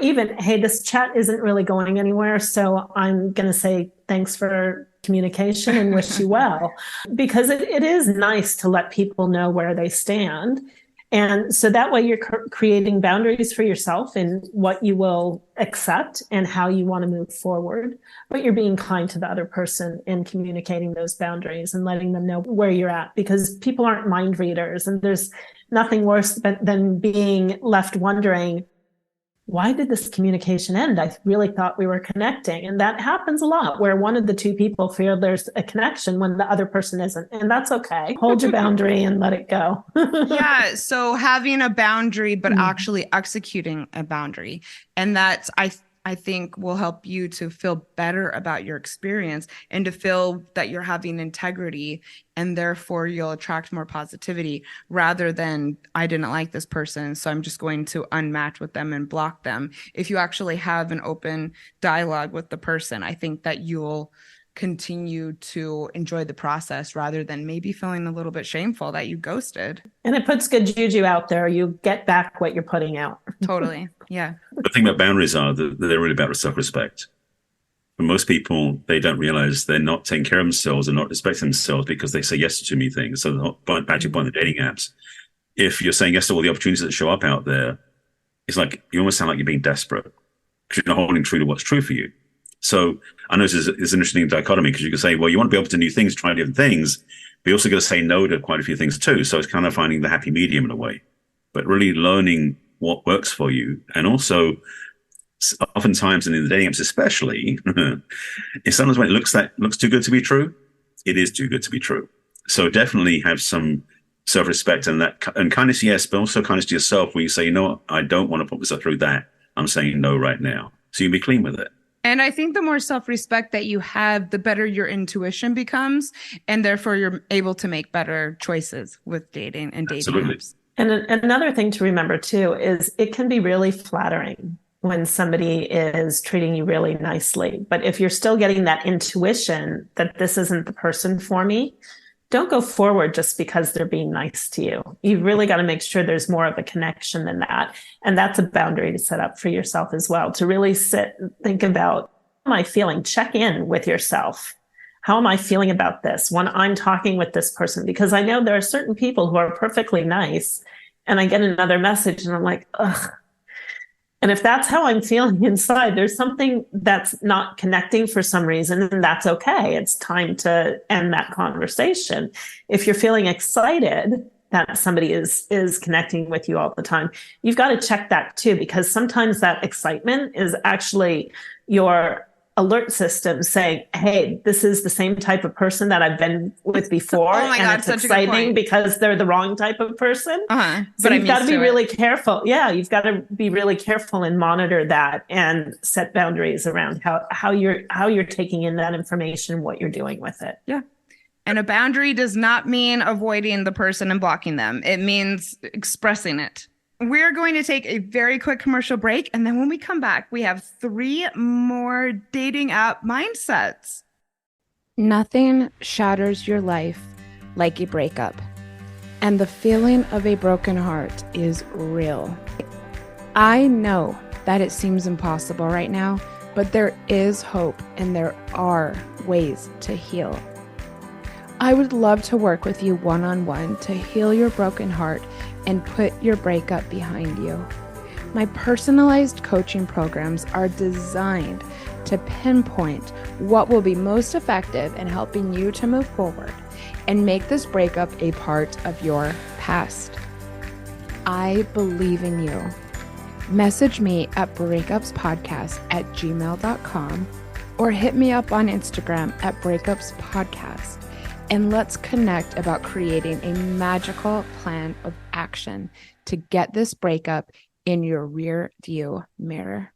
Speaker 3: even, hey, this chat isn't really going anywhere, so I'm going to say thanks for communication and wish you well. Because it is nice to let people know where they stand. And so that way you're creating boundaries for yourself in what you will accept and how you want to move forward. But you're being kind to the other person in communicating those boundaries and letting them know where you're at, because people aren't mind readers. And there's nothing worse than being left wondering, why did this communication end? I really thought we were connecting. And that happens a lot where one of the two people feel there's a connection when the other person isn't. And that's okay. Hold your boundary and let it go.
Speaker 1: Yeah. So having a boundary, but actually executing a boundary. And that's, I think will help you to feel better about your experience and to feel that you're having integrity, and therefore you'll attract more positivity rather than I didn't like this person, so I'm just going to unmatch with them and block them. If you actually have an open dialogue with the person, I think that you'll continue to enjoy the process rather than maybe feeling a little bit shameful that you ghosted.
Speaker 3: And it puts good juju out there. You get back what you're putting out.
Speaker 1: Totally. Yeah.
Speaker 2: The thing about boundaries are that they're really about self-respect. For most people, they don't realize they're not taking care of themselves and not respecting themselves because they say yes to too many things. So back to the dating apps. If you're saying yes to all the opportunities that show up out there, it's like you almost sound like you're being desperate because you're not holding true to what's true for you. So I know this is an interesting dichotomy because you can say, well, you want to be open to new things, try different things, but you also got to say no to quite a few things too. So it's kind of finding the happy medium in a way, but really learning what works for you. And also oftentimes, and in the dating apps especially, it's sometimes when it looks too good to be true, it is too good to be true. So definitely have some self-respect and kindness, yes, but also kindness to yourself where you say, you know what, I don't want to put myself through that. I'm saying no right now. So you can be clean with it.
Speaker 1: And I think the more self-respect that you have, the better your intuition becomes. And therefore, you're able to make better choices with dating and dating apps.
Speaker 3: And another thing to remember, too, is it can be really flattering when somebody is treating you really nicely. But if you're still getting that intuition that this isn't the person for me, don't go forward just because they're being nice to you. You've really got to make sure there's more of a connection than that. And that's a boundary to set up for yourself as well, to really sit and think about, how am I feeling? Check in with yourself. How am I feeling about this when I'm talking with this person? Because I know there are certain people who are perfectly nice and I get another message and I'm like, ugh. And if that's how I'm feeling inside, there's something that's not connecting for some reason, and that's okay. It's time to end that conversation. If you're feeling excited that somebody is connecting with you all the time, you've got to check that too, because sometimes that excitement is actually your alert system saying, hey, this is the same type of person that I've been with before.
Speaker 1: Oh my God,
Speaker 3: it's exciting because they're the wrong type of person. So you've got to be really careful. Yeah, you've got to be really careful and monitor that and set boundaries around how you're taking in that information, what you're doing with it.
Speaker 1: Yeah. And a boundary does not mean avoiding the person and blocking them. It means expressing it. We're going to take a very quick commercial break. And then when we come back, we have 3 more dating app mindsets. Nothing shatters your life like a breakup. And the feeling of a broken heart is real. I know that it seems impossible right now, but there is hope and there are ways to heal. I would love to work with you one-on-one to heal your broken heart and put your breakup behind you. My personalized coaching programs are designed to pinpoint what will be most effective in helping you to move forward and make this breakup a part of your past. I believe in you. Message me at breakupspodcast@gmail.com or hit me up on Instagram at breakupspodcast. And let's connect about creating a magical plan of action to get this breakup in your rear view mirror.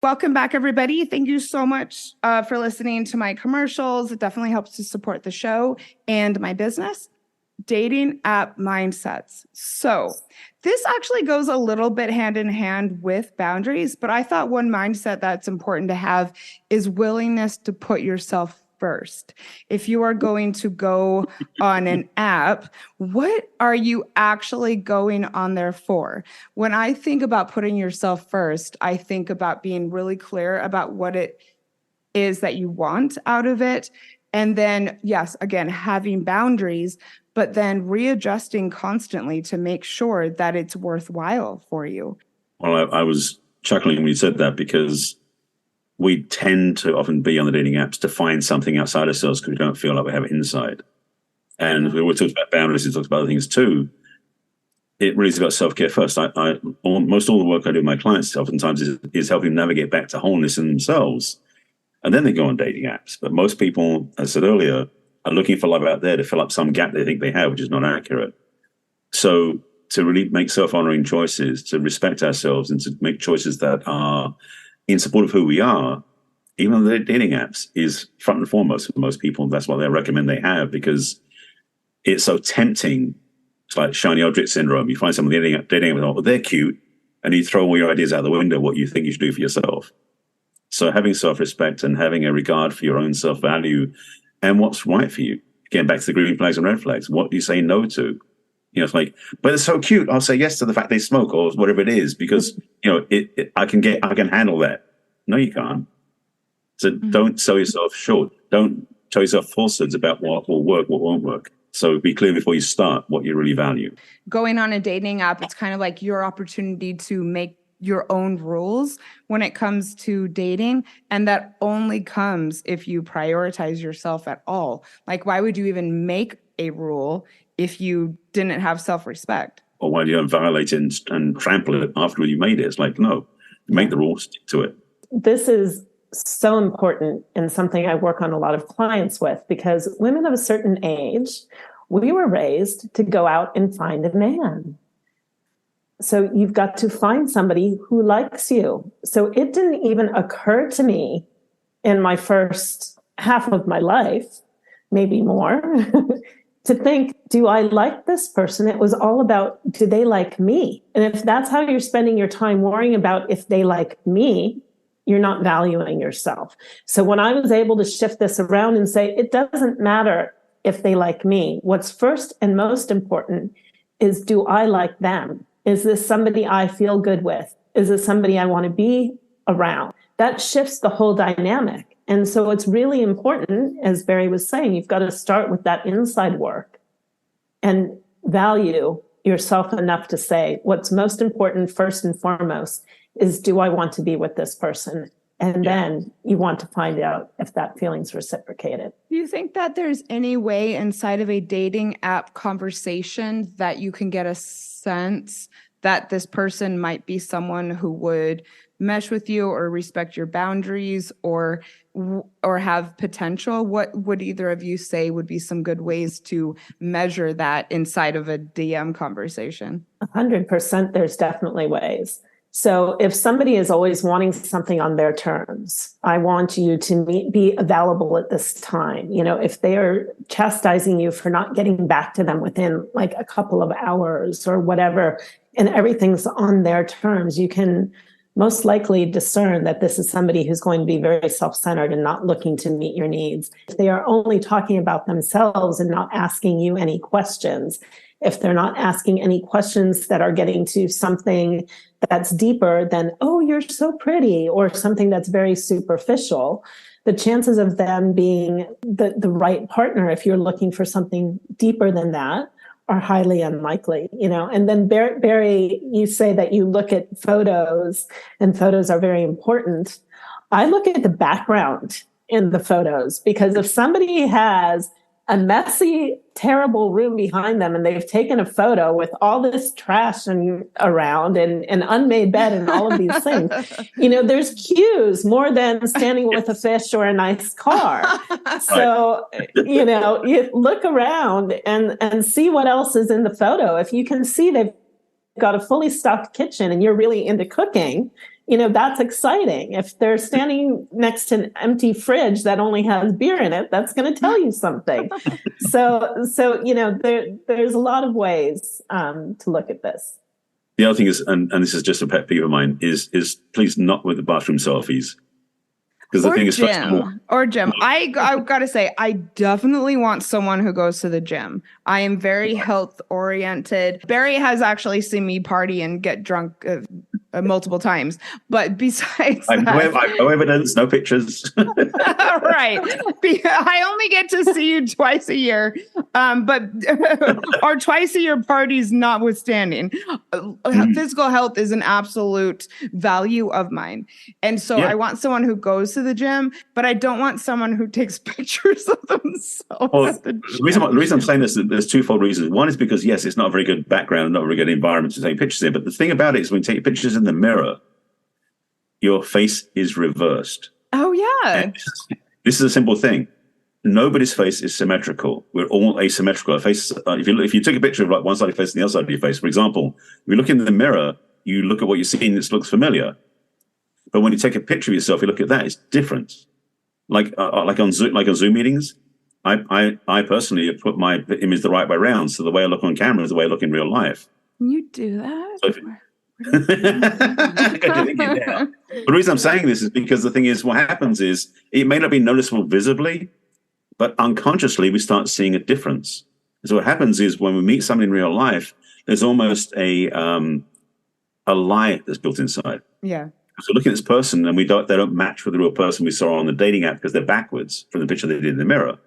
Speaker 1: Welcome back, everybody. Thank you so much for listening to my commercials. It definitely helps to support the show and my business. Dating app mindsets. So this actually goes a little bit hand in hand with boundaries, but I thought one mindset that's important to have is willingness to put yourself first. If you are going to go on an app, what are you actually going on there for? When I think about putting yourself first, I think about being really clear about what it is that you want out of it. And then, yes, again, having boundaries, but then readjusting constantly to make sure that it's worthwhile for you.
Speaker 2: Well, I was chuckling when you said that because we tend to often be on the dating apps to find something outside ourselves because we don't feel like we have it inside. And we talked about boundaries, we talked about other things too. it really is about self-care first. Almost all the work I do with my clients oftentimes is helping them navigate back to wholeness in themselves. And then they go on dating apps. But most people, as I said earlier, are looking for love out there to fill up some gap they think they have, which is not accurate. So to really make self-honoring choices, to respect ourselves, and to make choices that are in support of who we are, even on the dating apps, is front and foremost for most people. That's what they recommend they have, because it's so tempting. It's like shiny object syndrome. You find someone dating app, oh, they're cute, and you throw all your ideas out the window, what you think you should do for yourself. So having self-respect and having a regard for your own self-value and what's right for you. Getting back to the green flags and red flags. What do you say no to? It's like, but they're so cute. I'll say yes to the fact they smoke or whatever it is, because, I can handle that. No, you can't. So don't sell yourself short. Don't tell yourself falsehoods about what will work, what won't work. So be clear before you start what you really value.
Speaker 1: Going on a dating app, it's kind of like your opportunity to make your own rules when it comes to dating. And that only comes if you prioritize yourself at all. Like, why would you even make a rule if you didn't have self-respect?
Speaker 2: Or why do you violate it and trample it after you made it? It's like, no, make the rules, stick to it.
Speaker 3: This is so important and something I work on a lot of clients with, because women of a certain age, we were raised to go out and find a man. So you've got to find somebody who likes you. So it didn't even occur to me in my first half of my life, maybe more, to think, do I like this person? It was all about, do they like me? And if that's how you're spending your time worrying about if they like me, you're not valuing yourself. So when I was able to shift this around and say, it doesn't matter if they like me. What's first and most important is, do I like them? Is this somebody I feel good with? Is this somebody I want to be around? That shifts the whole dynamic. And so it's really important, as Barry was saying, you've got to start with that inside work and value yourself enough to say, what's most important first and foremost is, do I want to be with this person? And then you want to find out if that feeling's reciprocated.
Speaker 1: Do you think that there's any way inside of a dating app conversation that you can get a sense that this person might be someone who would mesh with you or respect your boundaries or have potential? What would either of you say would be some good ways to measure that inside of a DM conversation?
Speaker 3: 100%, there's definitely ways. So if somebody is always wanting something on their terms, I want you to be available at this time. If they are chastising you for not getting back to them within like a couple of hours or whatever, and everything's on their terms, you can most likely discern that this is somebody who's going to be very self-centered and not looking to meet your needs. If they are only talking about themselves and not asking you any questions, if they're not asking any questions that are getting to something that's deeper than, oh, you're so pretty, or something that's very superficial, the chances of them being the right partner, if you're looking for something deeper than that, are highly unlikely, And then Barry, you say that you look at photos and photos are very important. I look at the background in the photos, because if somebody has a messy, terrible room behind them and they've taken a photo with all this trash around and an unmade bed and all of these things, there's cues more than standing with a fish or a nice car. So, you look around and see what else is in the photo. If you can see they've got a fully stocked kitchen and you're really into cooking, that's exciting. If they're standing next to an empty fridge that only has beer in it, that's going to tell you something. So there's a lot of ways to look at this.
Speaker 2: The other thing is, and this is just a pet peeve of mine, is please not with the bathroom selfies. Because the thing is,
Speaker 1: gym. I've got to say, I definitely want someone who goes to the gym. I am very health oriented. Barry has actually seen me party and get drunk multiple times. But besides
Speaker 2: I
Speaker 1: that,
Speaker 2: have no evidence, no pictures.
Speaker 1: right. I only get to see you twice a year, but our twice a year parties notwithstanding, physical health is an absolute value of mine. And so
Speaker 2: Yeah.
Speaker 1: I want someone who goes to the gym, but I don't want someone who takes pictures of themselves
Speaker 2: Well,
Speaker 1: at the
Speaker 2: the reason I'm saying this, there's twofold reasons. One is because, yes, it's not a very good background, not a very good environment to take pictures in. But the thing about it is when you take pictures in the mirror, your face is reversed.
Speaker 1: Oh, yeah.
Speaker 2: And this is a simple thing. Nobody's face is symmetrical. We're all asymmetrical. Our faces, if you take a picture of like one side of your face and the other side of your face, for example, if you look in the mirror, you look at what you're seeing, this looks familiar. But when you take a picture of yourself, you look at that, it's different. Like on Zoom meetings, I personally have put my image the right way around. So the way I look on camera is the way I look in real life.
Speaker 1: Can you do that?
Speaker 2: So the reason I'm saying this is because the thing is, what happens is it may not be noticeable visibly, but unconsciously we start seeing a difference. So what happens is when we meet somebody in real life, there's almost a lie that's built inside.
Speaker 1: Yeah.
Speaker 2: So looking at this person and they don't match with the real person we saw on the dating app because they're backwards from the picture they did in the mirror.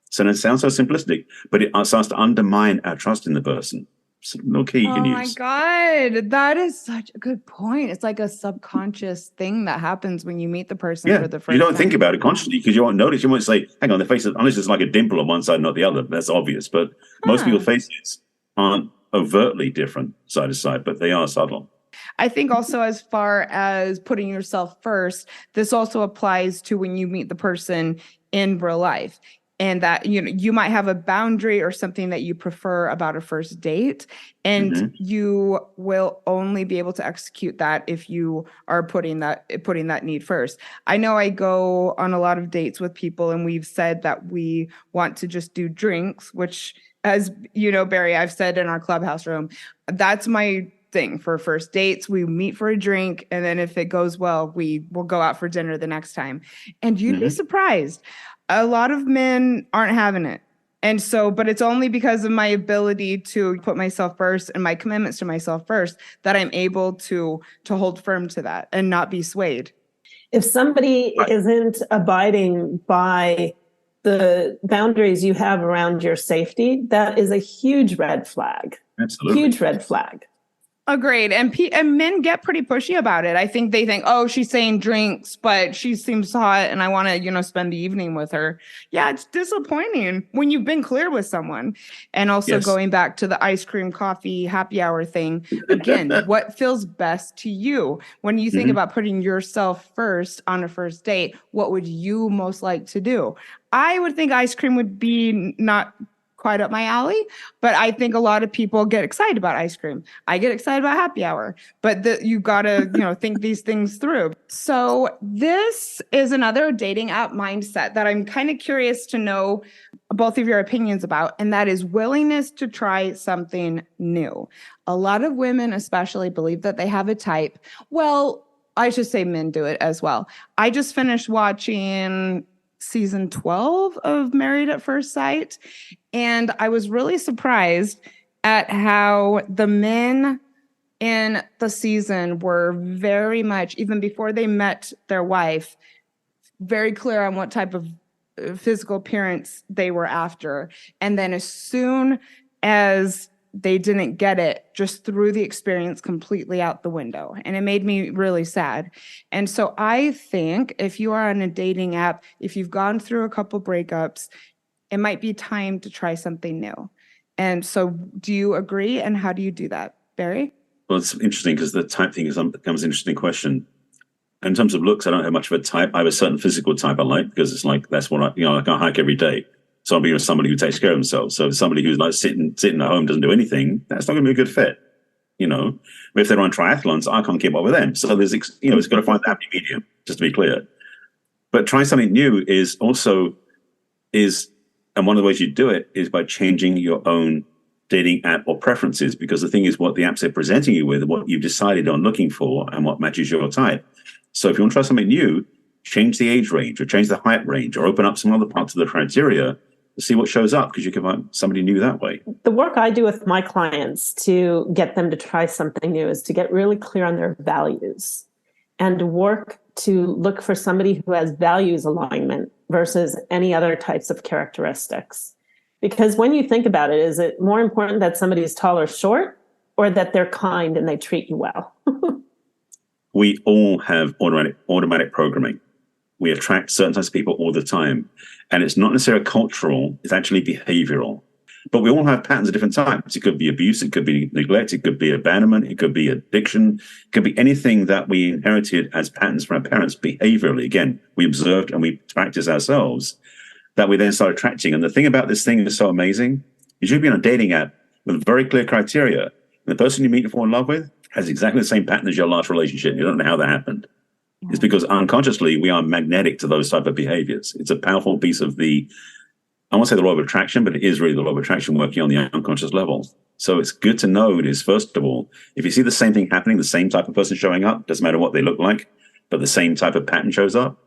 Speaker 2: So it sounds so simplistic, but it starts to undermine our trust in the person. It's a little key you can use.
Speaker 1: Oh my God, that is such a good point. It's like a subconscious thing that happens when you meet the person for the first time.
Speaker 2: You don't think about it consciously because you won't notice. You won't say, hang on, the face, unless it's like a dimple on one side, not the other. That's obvious. But most people's faces aren't overtly different side to side, but they are subtle.
Speaker 1: I think also as far as putting yourself first, this also applies to when you meet the person in real life. And that, you might have a boundary or something that you prefer about a first date, and you will only be able to execute that if you are putting that need first. I know I go on a lot of dates with people, and we've said that we want to just do drinks, which, as you know, Barry, I've said in our clubhouse room, that's my thing for first dates. We meet for a drink, and then if it goes well, we will go out for dinner the next time. And you'd be surprised. A lot of men aren't having it. And so, but it's only because of my ability to put myself first and my commitments to myself first that I'm able to hold firm to that and not be swayed.
Speaker 3: If somebody isn't abiding by the boundaries you have around your safety, that is a huge red flag.
Speaker 2: Absolutely.
Speaker 3: Huge red flag.
Speaker 1: Agreed. And men get pretty pushy about it. I think they think, oh, she's saying drinks, but she seems hot and I want to, spend the evening with her. Yeah, it's disappointing when you've been clear with someone. And also going back to the ice cream, coffee, happy hour thing. Again, what feels best to you? When you think about putting yourself first on a first date, what would you most like to do? I would think ice cream would be not quite up my alley, but I think a lot of people get excited about ice cream. I get excited about happy hour, but you gotta, think these things through. So this is another dating app mindset that I'm kind of curious to know both of your opinions about, and that is willingness to try something new. A lot of women especially believe that they have a type. Well, I should say men do it as well. I just finished watching season 12 of Married at First Sight. And I was really surprised at how the men in the season were very much, even before they met their wife, very clear on what type of physical appearance they were after. And then as soon as they didn't get it, just threw the experience completely out the window. And it made me really sad. And so I think if you are on a dating app, if you've gone through a couple breakups, it might be time to try something new. And so do you agree? And how do you do that, Barry?
Speaker 2: Well, it's interesting because the type thing becomes an interesting question. In terms of looks, I don't have much of a type. I have a certain physical type I like because it's like, that's what I can't hike every day. So I'll be with somebody who takes care of themselves. So somebody who's like sitting at home, doesn't do anything, that's not going to be a good fit. If they're on triathlons, I can't keep up with them. So there's, it's got to find the happy medium, just to be clear. But trying something new and one of the ways you do it is by changing your own dating app or preferences, because the thing is what the apps are presenting you with, what you've decided on looking for and what matches your type. So if you want to try something new, change the age range or change the height range or open up some other parts of the criteria see what shows up, because you can find somebody new that way.
Speaker 3: The work I do with my clients to get them to try something new is to get really clear on their values and to work to look for somebody who has values alignment versus any other types of characteristics. Because when you think about it, is it more important that somebody is tall or short, or that they're kind and they treat you well?
Speaker 2: We all have automatic programming. We attract certain types of people all the time. And it's not necessarily cultural, it's actually behavioral. But we all have patterns of different types. It could be abuse, it could be neglect, it could be abandonment, it could be addiction, it could be anything that we inherited as patterns from our parents behaviorally. Again, we observed and we practice ourselves, that we then start attracting. And the thing about this thing that's so amazing is you'll be on a dating app with very clear criteria. And the person you meet and fall in love with has exactly the same pattern as your last relationship. You don't know how that happened. It's because unconsciously we are magnetic to those type of behaviors. It's a powerful piece of I won't say the law of attraction, but it is really the law of attraction working on the unconscious level. So it's good to notice, first of all, if you see the same thing happening, the same type of person showing up, doesn't matter what they look like, but the same type of pattern shows up,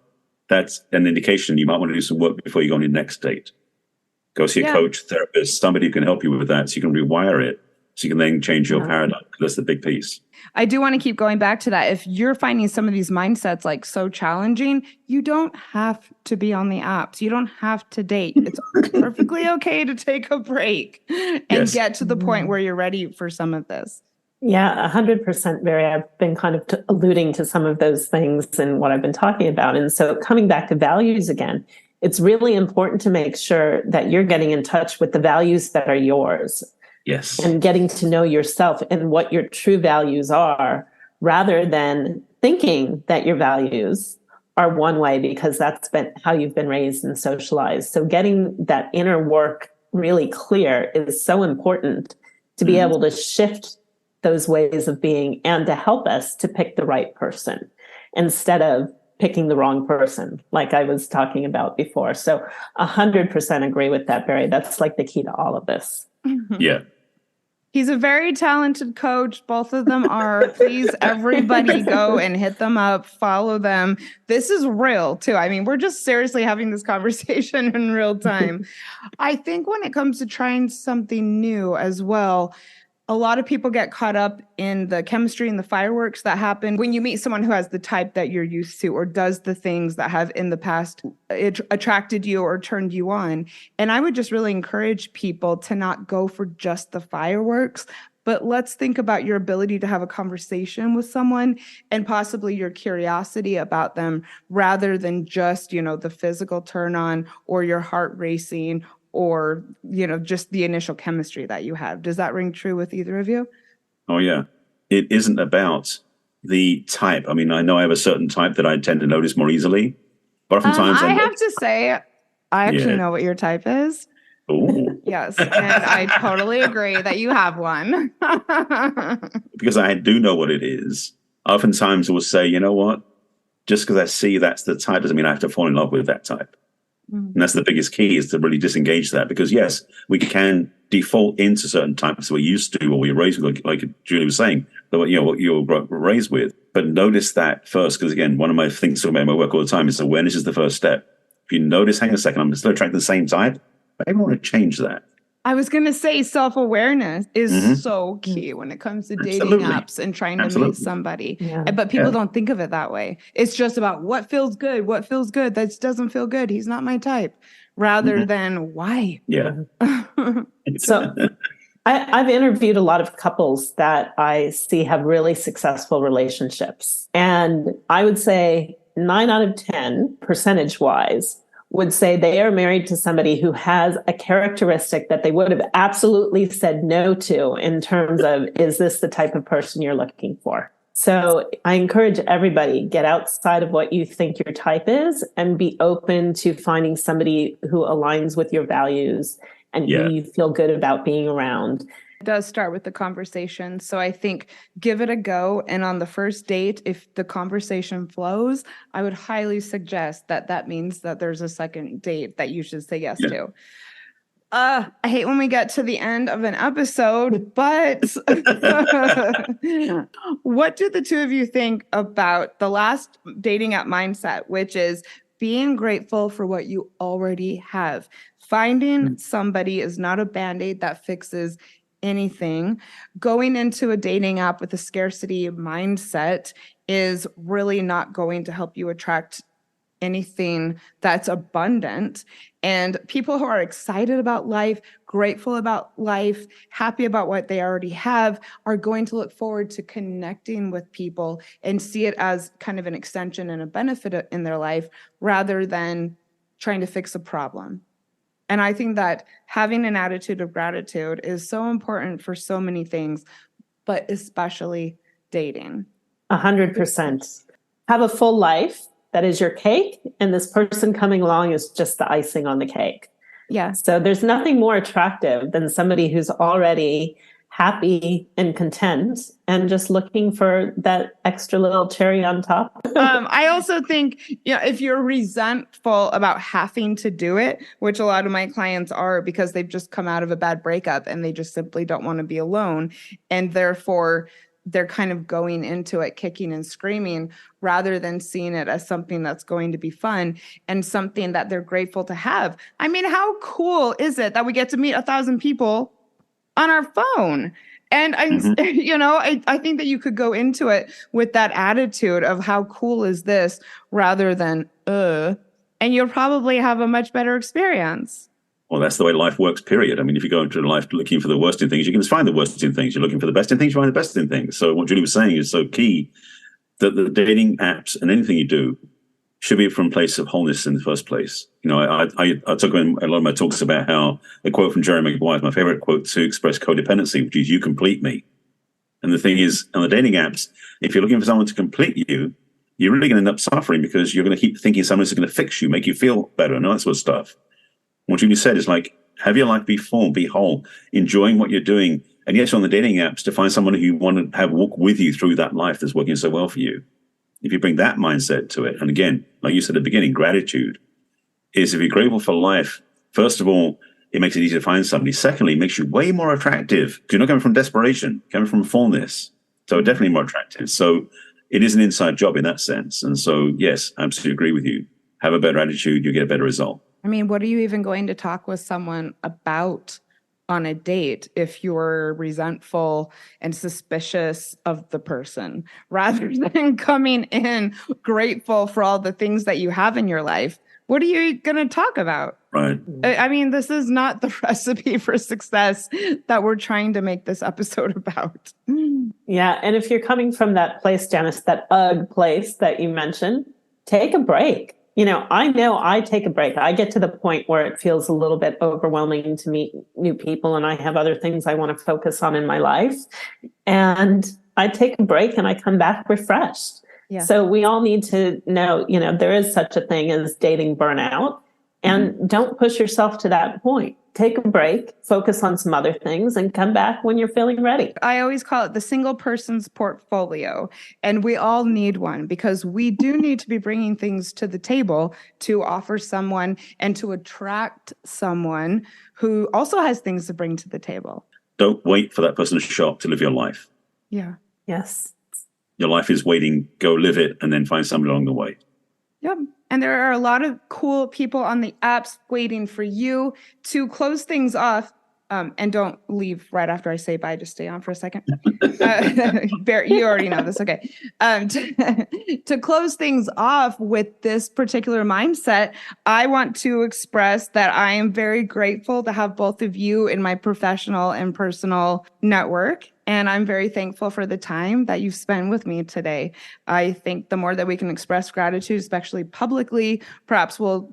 Speaker 2: that's an indication you might want to do some work before you go on your next date. Go see a coach, therapist, somebody who can help you with that so you can rewire it, so you can then change your paradigm. That's the big piece.
Speaker 1: I do want to keep going back to that. If you're finding some of these mindsets like so challenging, you don't have to be on the apps. You don't have to date. It's perfectly okay to take a break and get to the point where you're ready for some of this.
Speaker 3: Yeah, 100%, Barry. I've been kind of alluding to some of those things and what I've been talking about. And so coming back to values again, it's really important to make sure that you're getting in touch with the values that are yours.
Speaker 2: Yes.
Speaker 3: And getting to know yourself and what your true values are, rather than thinking that your values are one way because that's been how you've been raised and socialized. So getting that inner work really clear is so important to be able to shift those ways of being and to help us to pick the right person instead of picking the wrong person, like I was talking about before. So 100% agree with that, Barry. That's like the key to all of this.
Speaker 2: Yeah.
Speaker 1: He's a very talented coach. Both of them are. Please, everybody go and hit them up, follow them. This is real too. I mean, we're just seriously having this conversation in real time. I think when it comes to trying something new as well, a lot of people get caught up in the chemistry and the fireworks that happen when you meet someone who has the type that you're used to or does the things that have in the past attracted you or turned you on. And I would just really encourage people to not go for just the fireworks, but let's think about your ability to have a conversation with someone and possibly your curiosity about them rather than just, the physical turn on or your heart racing or, just the initial chemistry that you have. Does that ring true with either of you?
Speaker 2: Oh, yeah. It isn't about the type. I mean, I know I have a certain type that I tend to notice more easily, but oftentimes
Speaker 1: I have to say, I actually know what your type is.
Speaker 2: Ooh.
Speaker 1: Yes, and I totally agree that you have one.
Speaker 2: Because I do know what it is. Oftentimes I will say, you know what? Just because I see that's the type doesn't mean I have to fall in love with that type. And that's the biggest key, is to really disengage that. Because yes, we can default into certain types we're used to or we're raised with, like Julie was saying, what you were raised with. But notice that first, because again, one of my things about my work all the time is awareness is the first step. If you notice, hang on a second, I'm still attracting the same type, but I want to change that.
Speaker 1: I was going to say self-awareness is so key when it comes to dating apps and trying to meet somebody. Yeah. But people don't think of it that way. It's just about what feels good. What feels good? That doesn't feel good. He's not my type. Rather than why.
Speaker 2: Yeah.
Speaker 3: So I've interviewed a lot of couples that I see have really successful relationships. And I would say 9 out of 10, percentage-wise, would say they are married to somebody who has a characteristic that they would have absolutely said no to in terms of, is this the type of person you're looking for? So I encourage everybody, get outside of what you think your type is and be open to finding somebody who aligns with your values and who you feel good about being around.
Speaker 1: It does start with the conversation. So I think give it a go. And on the first date, if the conversation flows, I would highly suggest that means that there's a second date that you should say yes to. I hate when we get to the end of an episode, but what do the two of you think about the last dating app mindset, which is being grateful for what you already have? Finding somebody is not a band-aid that fixes anything. Going into a dating app with a scarcity mindset is really not going to help you attract anything that's abundant. And people who are excited about life, grateful about life, happy about what they already have, are going to look forward to connecting with people and see it as kind of an extension and a benefit in their life rather than trying to fix a problem. And I think that having an attitude of gratitude is so important for so many things, but especially dating.
Speaker 3: 100%. Have a full life. That is your cake. And this person coming along is just the icing on the cake.
Speaker 1: Yeah.
Speaker 3: So there's nothing more attractive than somebody who's already happy and content and just looking for that extra little cherry on top.
Speaker 1: I also think, if you're resentful about having to do it, which a lot of my clients are because they've just come out of a bad breakup and they just simply don't want to be alone. And therefore, they're kind of going into it kicking and screaming rather than seeing it as something that's going to be fun and something that they're grateful to have. I mean, how cool is it that we get to meet 1,000 people on our phone? And I think that you could go into it with that attitude of how cool is this rather than, and you'll probably have a much better experience.
Speaker 2: Well, that's the way life works, period. I mean, if you go into life looking for the worst in things, you can find the worst in things. You're looking for the best in things, you find the best in things. So what Julie was saying is so key, that the dating apps and anything you do should be from a place of wholeness in the first place. I talk in a lot of my talks about how the quote from Jerry Maguire, my favorite quote to express codependency, which is "you complete me." And the thing is, on the dating apps, if you're looking for someone to complete you, you're really going to end up suffering because you're going to keep thinking someone's going to fix you, make you feel better, and all that sort of stuff. What Julie said is like, have your life be full, be whole, enjoying what you're doing. And yes, on the dating apps, to find someone who you want to have walk with you through that life that's working so well for you. If you bring that mindset to it, and again, like you said at the beginning, gratitude is if you're grateful for life, first of all, it makes it easier to find somebody. Secondly, it makes you way more attractive because you're not coming from desperation, coming from fullness. So definitely more attractive. So it is an inside job in that sense. And so, yes, I absolutely agree with you. Have a better attitude, you get a better result.
Speaker 1: I mean, what are you even going to talk with someone about on a date if you're resentful and suspicious of the person rather than coming in grateful for all the things that you have in your life? What are you going to talk about?
Speaker 2: Right.
Speaker 1: I mean, this is not the recipe for success that we're trying to make this episode about.
Speaker 3: Yeah. And if you're coming from that place, Janice, that place that you mentioned, take a break. I know I take a break. I get to the point where it feels a little bit overwhelming to meet new people and I have other things I want to focus on in my life. And I take a break and I come back refreshed. Yeah. So we all need to know, there is such a thing as dating burnout, and don't push yourself to that point. Take a break, focus on some other things, and come back when you're feeling ready.
Speaker 1: I always call it the single person's portfolio. And we all need one because we do need to be bringing things to the table to offer someone and to attract someone who also has things to bring to the table.
Speaker 2: Don't wait for that person to show up to live your life.
Speaker 1: Yeah.
Speaker 3: Yes.
Speaker 2: Your life is waiting. Go live it and then find somebody along the way.
Speaker 1: Yep. And there are a lot of cool people on the apps waiting for you to close things off. And don't leave right after I say bye. Just stay on for a second. You already know this. Okay. To close things off with this particular mindset, I want to express that I am very grateful to have both of you in my professional and personal network. And I'm very thankful for the time that you've spent with me today. I think the more that we can express gratitude, especially publicly, perhaps we'll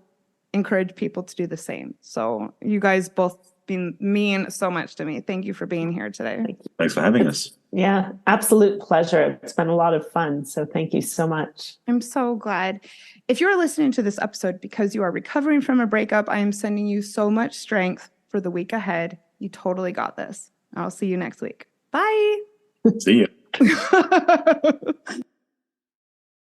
Speaker 1: encourage people to do the same. So you guys both mean so much to me. Thank you for being here today.
Speaker 2: Thanks for having us.
Speaker 3: Yeah, absolute pleasure. It's been a lot of fun. So thank you so much.
Speaker 1: I'm so glad. If you're listening to this episode because you are recovering from a breakup, I am sending you so much strength for the week ahead. You totally got this. I'll see you next week. Bye.
Speaker 2: See you.